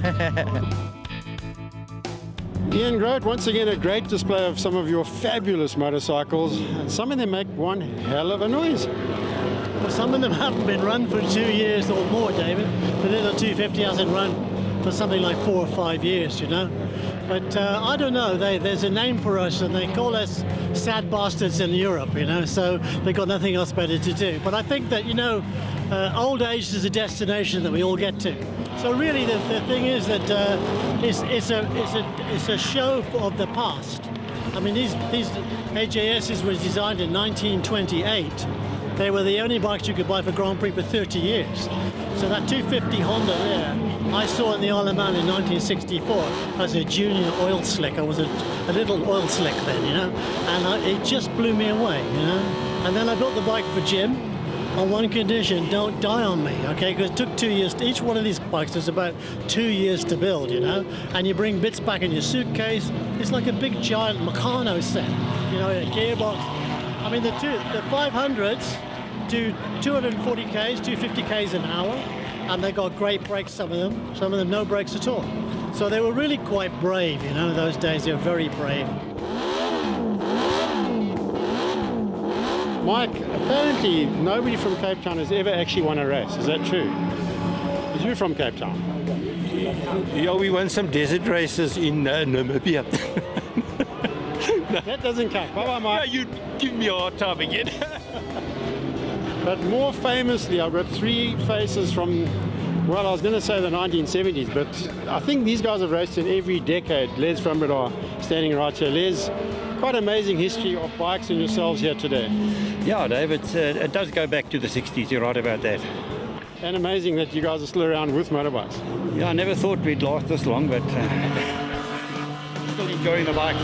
Ian Grote, once again a great display of some of your fabulous motorcycles, and some of them make one hell of a noise. Well, some of them haven't been run for 2 years or more, David. The little 250 hasn't run for something like 4 or 5 years, you know. But I don't know, there's a name for us, and they call us sad bastards in Europe, you know, so they've got nothing else better to do. But I think that, you know, old age is a destination that we all get to. So really the thing is that it's a show of the past. I mean, these AJSs were designed in 1928. They were the only bikes you could buy for Grand Prix for 30 years. So that 250 Honda there, I saw in the Isle of Man in 1964 as a junior oil slick. I was a little oil slick then, you know, and it just blew me away, you know. And then I built the bike for Jim on one condition: don't die on me, okay? Because it took 2 years. Each one of these bikes is about 2 years to build, you know. And you bring bits back in your suitcase. It's like a big giant Meccano set, you know, a gearbox. I mean, the 500s do 240 k's, 250 k's an hour, and they got great brakes. Some of them no brakes at all. So they were really quite brave, you know. Those days they were very brave. Mike, apparently nobody from Cape Town has ever actually won a race. Is that true? Is you from Cape Town? Yeah, we won some desert races in Namibia. That doesn't count. Bye-bye, Mike. Yeah, you give me a hard time again. But more famously, I've got 3 faces from, well, I was going to say the 1970s, but I think these guys have raced in every decade. Les Frambadar standing right here. Les, quite amazing history of bikes and yourselves here today. Yeah, David, it does go back to the 60s, you're right about that. And amazing that you guys are still around with motorbikes. Yeah, I never thought we'd last this long, but still enjoying the bike.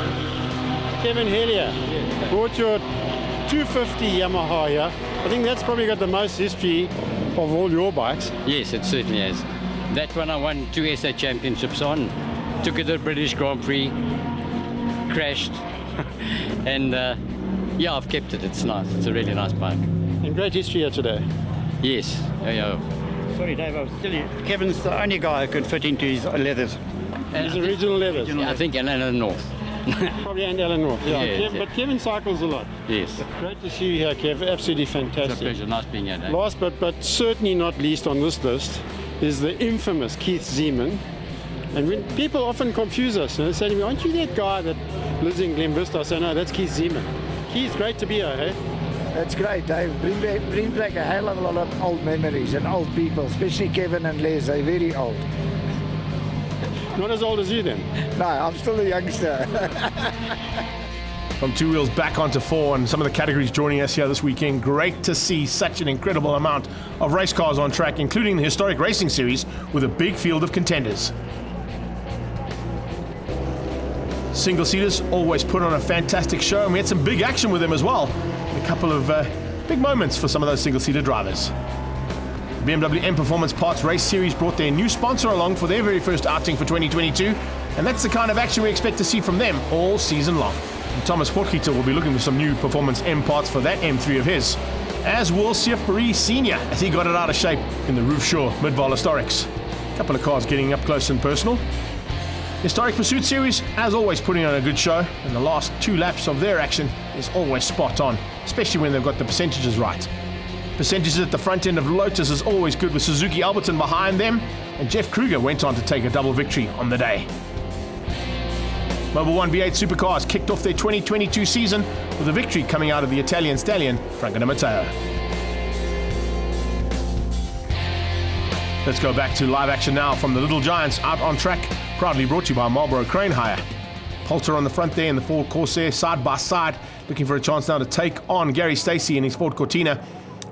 Kevin Hellier, brought your 250 Yamaha here. I think that's probably got the most history of all your bikes. Yes, it certainly has. That one I won 2 SA championships on, took it to the British Grand Prix, crashed, and yeah, I've kept it. It's nice. It's a really nice bike. And great history here today. Yes. Yeah. Sorry, Dave, I was telling you, Kevin's the only guy who could fit into his leathers. His original leathers. Yeah, I think Alan North. Probably and Alan North. Yeah. Yes, But Kevin cycles a lot. Yes. Great to see you here, Kev. Absolutely fantastic. It's a pleasure. Nice being here, Dave. Last but certainly not least on this list is the infamous Keith Zeeman. And when people often confuse us, and they say to me, aren't you that guy that lives in Glen Vista? I say, no, that's Keith Zeeman. Keith, great to be here, hey? That's great, Dave. Bring back a hell of a lot of old memories and old people, especially Kevin and Les. They're very old. Not as old as you then? No, I'm still a youngster. From 2 wheels back onto 4, and some of the categories joining us here this weekend. Great to see such an incredible amount of race cars on track, including the historic racing series with a big field of contenders. Single-seaters always put on a fantastic show, and we had some big action with them as well. A couple of big moments for some of those single-seater drivers. BMW M Performance Parts Race Series brought their new sponsor along for their very first outing for 2022, and that's the kind of action we expect to see from them all season long. And Thomas Potgieter will be looking for some new Performance M parts for that M3 of his, as will Sief Marie Sr. as he got it out of shape in the Roofshaw Midval Historics. A couple of cars getting up close and personal. Historic Pursuit Series, as always, putting on a good show, and the last 2 laps of their action is always spot on, especially when they've got the percentages right. Percentages at the front end of Lotus is always good, with Suzuki Alberton behind them, and Jeff Kruger went on to take a double victory on the day. Mobil 1 V8 Supercars kicked off their 2022 season with a victory coming out of the Italian stallion, Franco Di Matteo. Let's go back to live action now from the Little Giants out on track, proudly brought to you by Marlboro Crane Hire. Poulter on the front there in the Ford Corsair, side by side, looking for a chance now to take on Gary Stacey in his Ford Cortina.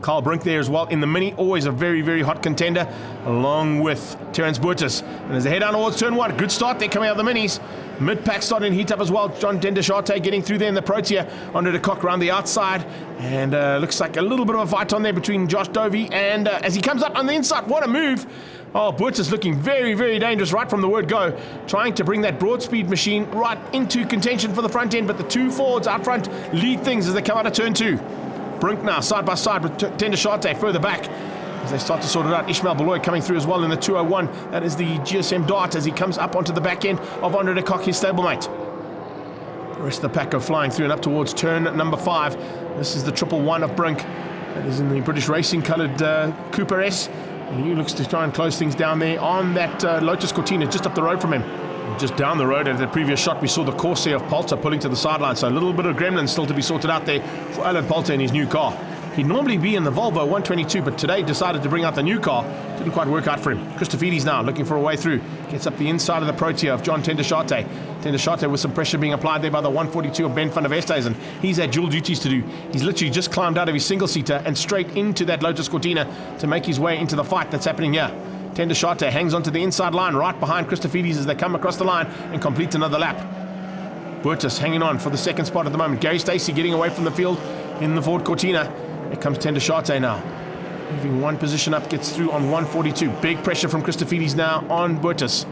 Carl Brink there as well in the Mini, always a very, very hot contender, along with Terence Boertes. And as they head down towards turn 1, good start there coming out of the Minis. Mid-pack starting to heat up as well. John Dendeshate getting through there in the Protea, under the cock around the outside. And looks like a little bit of a fight on there between Josh Dovey and as he comes up on the inside, what a move. Oh, Boertes looking very, very dangerous right from the word go, trying to bring that broad speed machine right into contention for the front end, but the 2 Fords out front lead things as they come out of turn 2. Brink now side by side with Dendeshate further back as they start to sort it out. Ishmael Beloy coming through as well in the 201. That is the GSM Dart as he comes up onto the back end of Andre de Kock, his stablemate. The rest of the pack go flying through and up towards turn number 5. This is the 111 of Brink. That is in the British Racing coloured Cooper S. And he looks to try and close things down there on that Lotus Cortina just up the road from him. Just down the road at the previous shot, we saw the Corsair of Poulter pulling to the sideline, so a little bit of gremlin still to be sorted out there for Alan Poulter in his new car. He'd normally be in the Volvo 122, but today decided to bring out the new car. Didn't quite work out for him. Christofides now looking for a way through. Gets up the inside of the Protea of John Dendeshate. Dendeshate with some pressure being applied there by the 142 of Ben van der Westhuizen. He's had dual duties to do. He's literally just climbed out of his single-seater and straight into that Lotus Cortina to make his way into the fight that's happening here. Dendeshate hangs onto the inside line right behind Christofides as they come across the line and complete another lap. Boertes hanging on for the second spot at the moment. Gary Stacey getting away from the field in the Ford Cortina. Here comes Dendeshate now. Moving one position up, gets through on 142. Big pressure from Christofides now on Boertes.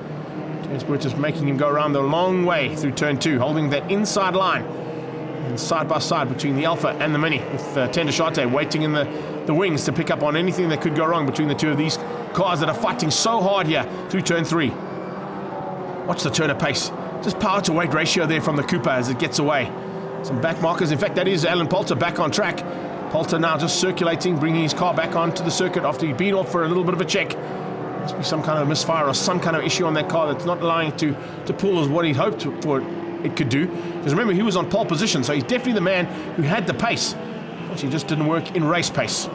Terence Boertes making him go around the long way through turn 2, holding that inside line. And side by side between the Alpha and the Mini, with Dendeshate waiting in the wings to pick up on anything that could go wrong between the two of these cars that are fighting so hard here through turn 3. Watch the turn of pace. Just power to weight ratio there from the Cooper as it gets away. Some back markers. In fact, that is Alan Poulter back on track. Poulter now just circulating, bringing his car back onto the circuit after he'd been off for a little bit of a check. Must be some kind of misfire or some kind of issue on that car that's not allowing it to pull as what he'd hoped for it could do. Because remember, he was on pole position, so he's definitely the man who had the pace. Unfortunately, just didn't work in race pace.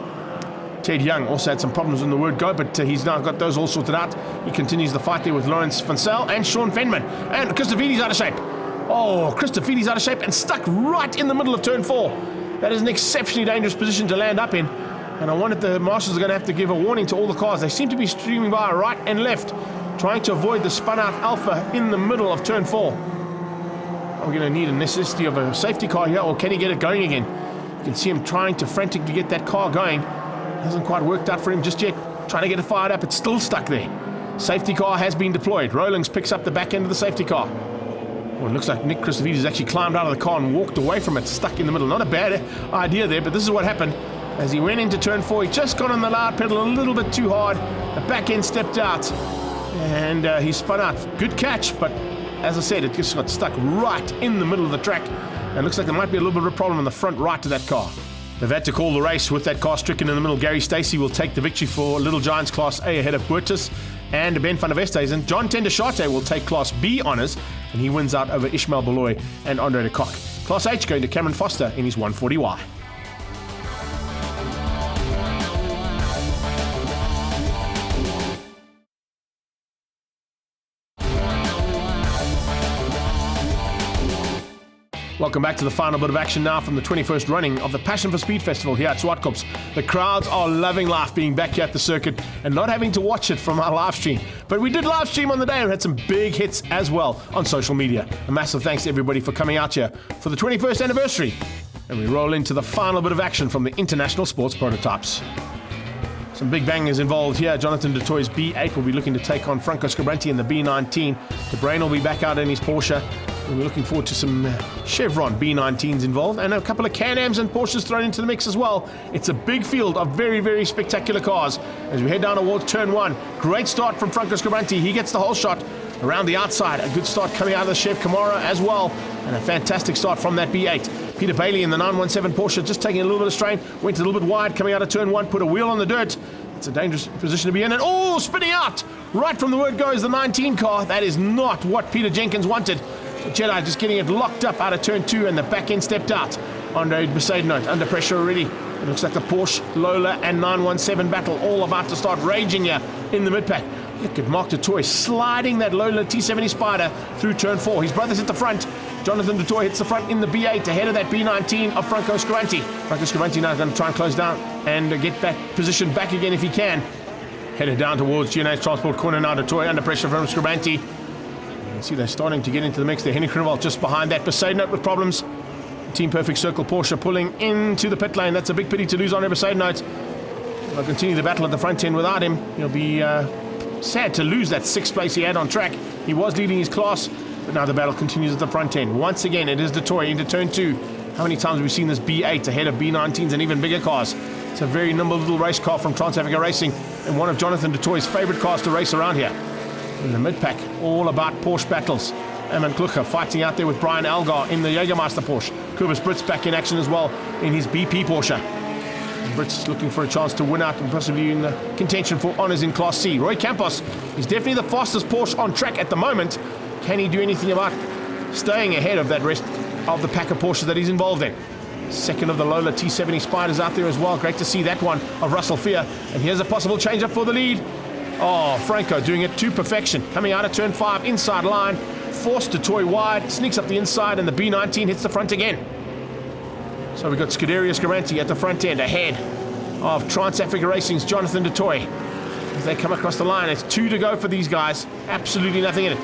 Ted Young also had some problems in the word go, but he's now got those all sorted out. He continues the fight there with Lawrence Vansel and Sean Fenman. And Christofides out of shape. Oh, Christofides out of shape and stuck right in the middle of turn 4. That is an exceptionally dangerous position to land up in. And I wonder if the marshals are going to have to give a warning to all the cars. They seem to be streaming by right and left, trying to avoid the spun out Alpha in the middle of turn 4. Are we going to need a necessity of a safety car here, or can he get it going again? You can see him trying to frantically get that car going. Hasn't quite worked out for him just yet. Trying to get it fired up. It's still stuck there. Safety car has been deployed. Rowlings picks up the back end of the safety car. Well, it looks like Nick Christofides has actually climbed out of the car and walked away from it, stuck in the middle. Not a bad idea there, but this is what happened. As he went into turn 4, he just got on the loud pedal a little bit too hard. The back end stepped out, and he spun out. Good catch, but as I said, it just got stuck right in the middle of the track. And it looks like there might be a little bit of a problem on the front right of that car. They've had to call the race with that car stricken in the middle. Gary Stacey will take the victory for Little Giants Class A ahead of Boertes and Ben van der Westhuizen. John Dendeshate will take Class B honours, and he wins out over Ishmael Beloy and Andre de Kock. Class H going to Cameron Foster in his 140Y. Welcome back to the final bit of action now from the 21st running of the Passion for Speed Festival here at Zwartkops. The crowds are loving life being back here at the circuit and not having to watch it from our live stream. But we did live stream on the day and had some big hits as well on social media. A massive thanks to everybody for coming out here for the 21st anniversary. And we roll into the final bit of action from the International Sports Prototypes. Some big bangers involved here. Jonathan du Toit's B8 will be looking to take on Franco Scabranti in the B19. De Bruyn will be back out in his Porsche. And we're looking forward to some Chevron B19s involved and a couple of Can-Ams and Porsches thrown into the mix as well. It's a big field of very, very spectacular cars as we head down towards turn 1. Great start from Franco Scribante. He gets the whole shot around the outside. A good start coming out of the Chev Camaro as well. And a fantastic start from that B8. Peter Bailey in the 917 Porsche just taking a little bit of strain. Went a little bit wide coming out of turn 1. Put a wheel on the dirt. It's a dangerous position to be in. And spinning out! Right from the word go is the 19 car. That is not what Peter Jenkins wanted. The Jedi just getting it locked up out of turn 2 and the back end stepped out. Andre Mercedes under pressure already. It looks like the Porsche, Lola and 917 battle all about to start raging here in the mid-pack. Look at Mark DeToy sliding that Lola T70 Spider through turn 4. His brother's at the front. Jonathan DeToy hits the front in the B8 ahead of that B19 of Franco Scribante. Franco Scribante now going to try and close down and get back position back again if he can. Headed down towards GNH Transport corner now. DeToy under pressure from Scribante. You can see they're starting to get into the mix there. Henry Groenewald just behind that. Mercedes with problems. Team Perfect Circle Porsche pulling into the pit lane. That's a big pity to lose on Mercedes. They'll continue the battle at the front end without him. He'll be sad to lose that 6th place he had on track. He was leading his class, but now the battle continues at the front end. Once again, it is DeToy into turn 2. How many times have we seen this B8 ahead of B19s and even bigger cars? It's a very nimble little race car from Trans-Africa Racing and one of Jonathan DeToy's favorite cars to race around here. In the mid-pack, all about Porsche battles. Eamon Klucher fighting out there with Brian Algar in the Jägermeister Porsche. Kobus Brits back in action as well in his BP Porsche. And Brits looking for a chance to win out and possibly in contention for honours in Class C. Roy Campos is definitely the fastest Porsche on track at the moment. Can he do anything about staying ahead of that rest of the pack of Porsches that he's involved in? Second of the Lola T70 Spiders out there as well. Great to see that one of Russell Fear. And here's a possible change-up for the lead. Franco doing it to perfection. Coming out of turn 5, inside line. Forced DeToy wide, sneaks up the inside, and the B19 hits the front again. So we've got Scuderia Scribante at the front end, ahead of Trans-Africa Racing's Jonathan DeToy. As they come across the line, it's 2 to go for these guys. Absolutely nothing in it.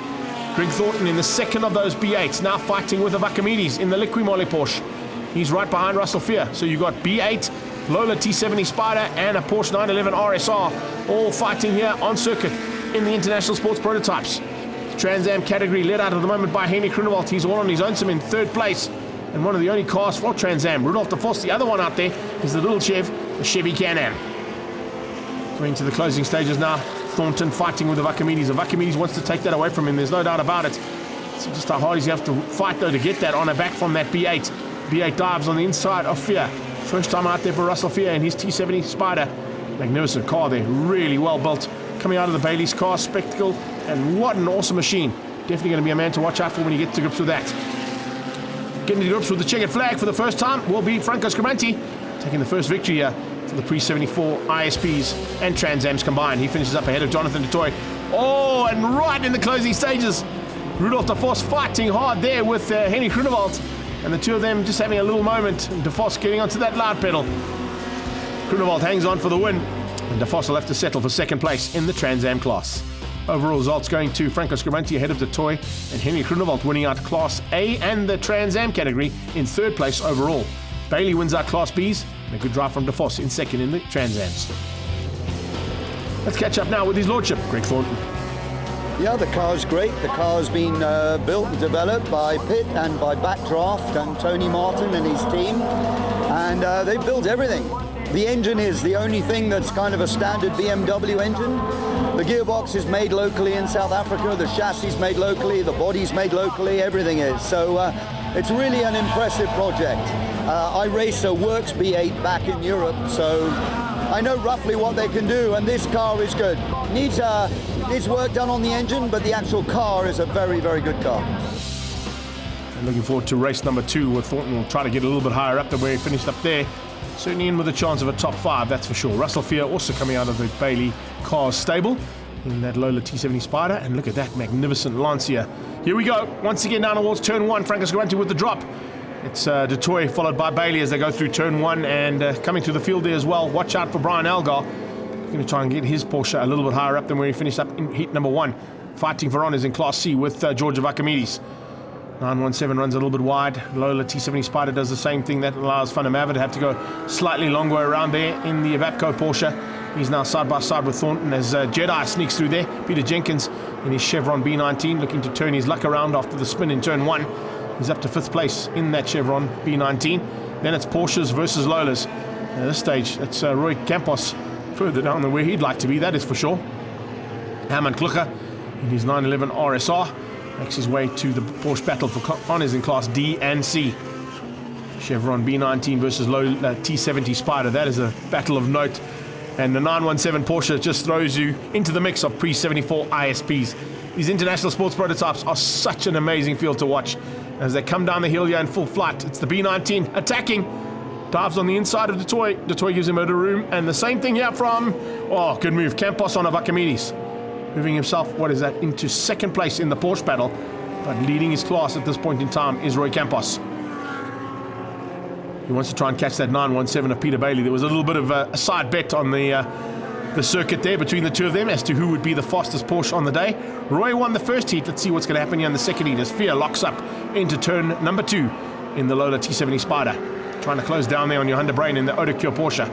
Greg Thornton in the second of those B8s, now fighting with the Vacamides in the Liquimole Porsche. He's right behind Russell Fear. So you've got B8, Lola T70 Spider, and a Porsche 911 RSR, all fighting here on circuit in the International Sports Prototypes. Trans Am category led out at the moment by Henry Groenewald. He's all on his own, in 3rd place. And one of the only cars for Trans Am. Rudolf de Vos, the other one out there, is the little Chev, the Chevy Can-Am. Coming to the closing stages now. Thornton fighting with the Vacamides. The Vacamides wants to take that away from him. There's no doubt about it. It's just how hard he's going to have to fight, though, to get that on a back from that B8. B8 dives on the inside of Fear. First time out there for Russell Fear and his T70 Spider. Magnificent car there. Really well built. Coming out of the Bailey's car. Spectacle. And what an awesome machine. Definitely going to be a man to watch out for when you get to grips with that. Getting to grips with the checkered flag for the first time will be Franco Scribante, taking the first victory here for the Pre-74 ISPs and Trans Ams combined. He finishes up ahead of Jonathan DeToy. And right in the closing stages, Rudolf de Vos fighting hard there with Henry Groenewald. And the two of them just having a little moment. And de Vos getting onto that loud pedal. Groenewald hangs on for the win. And de Vos will have to settle for 2nd place in the Trans Am class. Overall results going to Franco Scribante ahead of DeToy and Henry Groenewald winning out Class A and the Trans Am category in 3rd place overall. Bailey wins out Class Bs and a good drive from de Vos in 2nd in the Trans Ams. Let's catch up now with his lordship, Greg Thornton. Yeah, the car's great. The car's been built and developed by Pitt and by Backdraft and Tony Martin and his team. And they've built everything. The engine is the only thing that's kind of a standard BMW engine. The gearbox is made locally in South Africa, the chassis is made locally, the body's made locally, everything is. So it's really an impressive project. I race a Works B8 back in Europe, so I know roughly what they can do, and this car is good. Needs work done on the engine, but the actual car is a very, very good car. And looking forward to race number 2, where Thornton will try to get a little bit higher up than where he finished up there. Certainly in with a chance of a top 5, that's for sure. Russell Fear also coming out of the Bailey Cars stable in that Lola T70 Spider. And look at that magnificent Lancia. Here we go. Once again down towards turn 1. Franco Scribante with the drop. It's DeToy followed by Bailey as they go through turn 1 and coming through the field there as well. Watch out for Brian Algar. Going to try and get his Porsche a little bit higher up than where he finished up in heat number 1. Fighting for honours in Class C with George Vacamides. 917 runs a little bit wide. Lola T70 Spider does the same thing. That allows Van der Merwe to have to go slightly longer around there in the Evapco Porsche. He's now side by side with Thornton as Jedi sneaks through there. Peter Jenkins in his Chevron B19, looking to turn his luck around after the spin in turn 1. He's up to 5th place in that Chevron B19. Then it's Porsches versus Lolas. At this stage, it's Roy Campos further down than where he'd like to be, that is for sure. Herman Klucher in his 911 RSR makes his way to the Porsche battle for honours in Class D and C. Chevron B19 versus Lola T70 Spider. That is a battle of note. And the 917 Porsche just throws you into the mix of pre-74 ISPs. These international sports prototypes are such an amazing field to watch as they come down the hill here in full flight. It's the B19 attacking. Dives on the inside of Detroit. Detroit gives him a bit of room. And the same thing here from, oh, good move, Campos on Avakamides. Moving himself, into 2nd place in the Porsche battle. But leading his class at this point in time is Roy Campos. He wants to try and catch that 917 of Peter Bailey. There was a little bit of a side bet on the circuit there between the two of them as to who would be the fastest Porsche on the day. Roy won the first heat. Let's see what's going to happen here in the second heat as Fear locks up into turn number 2 in the Lola T70 Spider. Trying to close down there on your Honda Brain in the Odacure Porsche.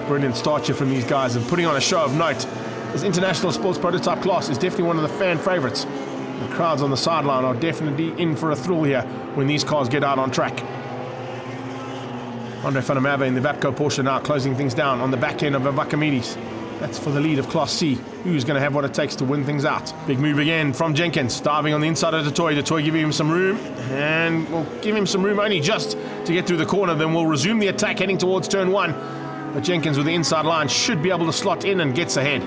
Brilliant start here from these guys and putting on a show of note. This international sports prototype class is definitely one of the fan favourites. The crowds on the sideline are definitely in for a thrill here when these cars get out on track. Andre van der Merwe in the Vapco Porsche now closing things down on the back end of Avakamides. That's for the lead of Class C. Who's going to have what it takes to win things out? Big move again from Jenkins, diving on the inside of Detroit. Detroit giving him some room, and we'll give him some room only just to get through the corner. Then we'll resume the attack heading towards turn 1. But Jenkins with the inside line should be able to slot in and gets ahead.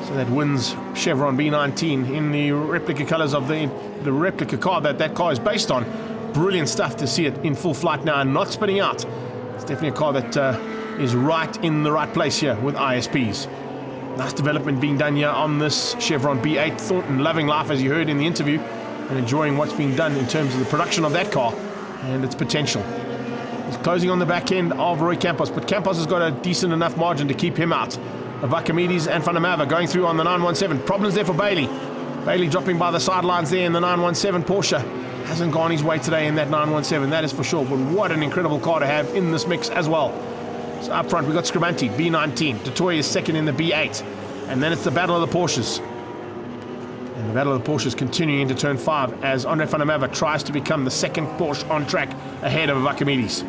So that wins Chevron B19 in the replica colours of the replica car that car is based on. Brilliant stuff to see it in full flight now and not spinning out. It's definitely a car that is right in the right place here with ISPs. Nice development being done here on this Chevron B8. Thornton loving life, as you heard in the interview, and enjoying what's being done in terms of the production of that car and its potential. He's closing on the back end of Roy Campos, but Campos has got a decent enough margin to keep him out. Avakamides and Van der Merwe going through on the 917. Problems there for Bailey. Bailey dropping by the sidelines there in the 917 Porsche. Hasn't gone his way today in that 917, that is for sure. But what an incredible car to have in this mix as well. So up front, we've got Scribanti, B19. Detroit is 2nd in the B8. And then it's the battle of the Porsches. And the battle of the Porsches continuing into turn 5 as Andre van der Merwe tries to become the 2nd Porsche on track ahead of Avakamides.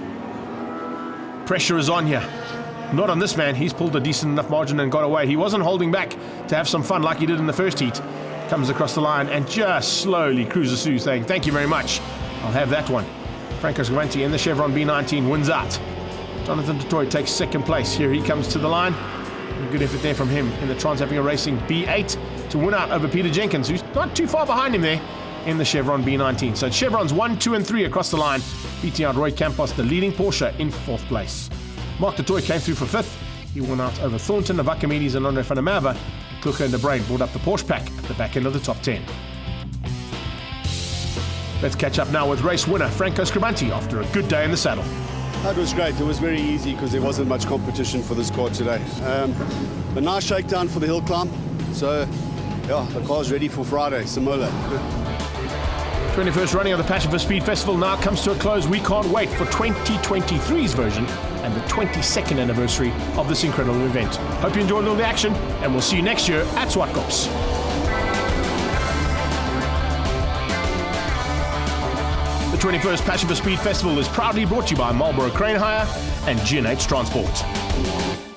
Pressure is on here. Not on this man. He's pulled a decent enough margin and got away. He wasn't holding back to have some fun like he did in the first heat. Comes across the line and just slowly cruises through, saying, thank you very much. I'll have that one. Franco Scribanti in the Chevron B19 wins out. Jonathan Detroit takes 2nd place. Here he comes to the line. A good effort there from him in the Trans-Africa Racing B8 to win out over Peter Jenkins, who's not too far behind him there in the Chevron B19. So Chevrons 1, 2 and 3 across the line, beating out Roy Campos, the leading Porsche, in 4th place. Mark Detroit came through for 5th. He won out over Thornton, Avakamides and Andre van der Merwe. Klucher and De Brain brought up the Porsche pack at the back end of the top 10. Let's catch up now with race winner Franco Scribanti after a good day in the saddle. That was great. It was very easy because there wasn't much competition for this car today. A nice shakedown for the hill climb. So, yeah, the car's ready for Friday, Samola. 21st running of the Passion for Speed Festival now comes to a close. We can't wait for 2023's version and the 22nd anniversary of this incredible event. Hope you enjoyed all the action, and we'll see you next year at Zwartkops. The 21st Passion for Speed Festival is proudly brought to you by Marlboro Crane Hire and G&H Transport.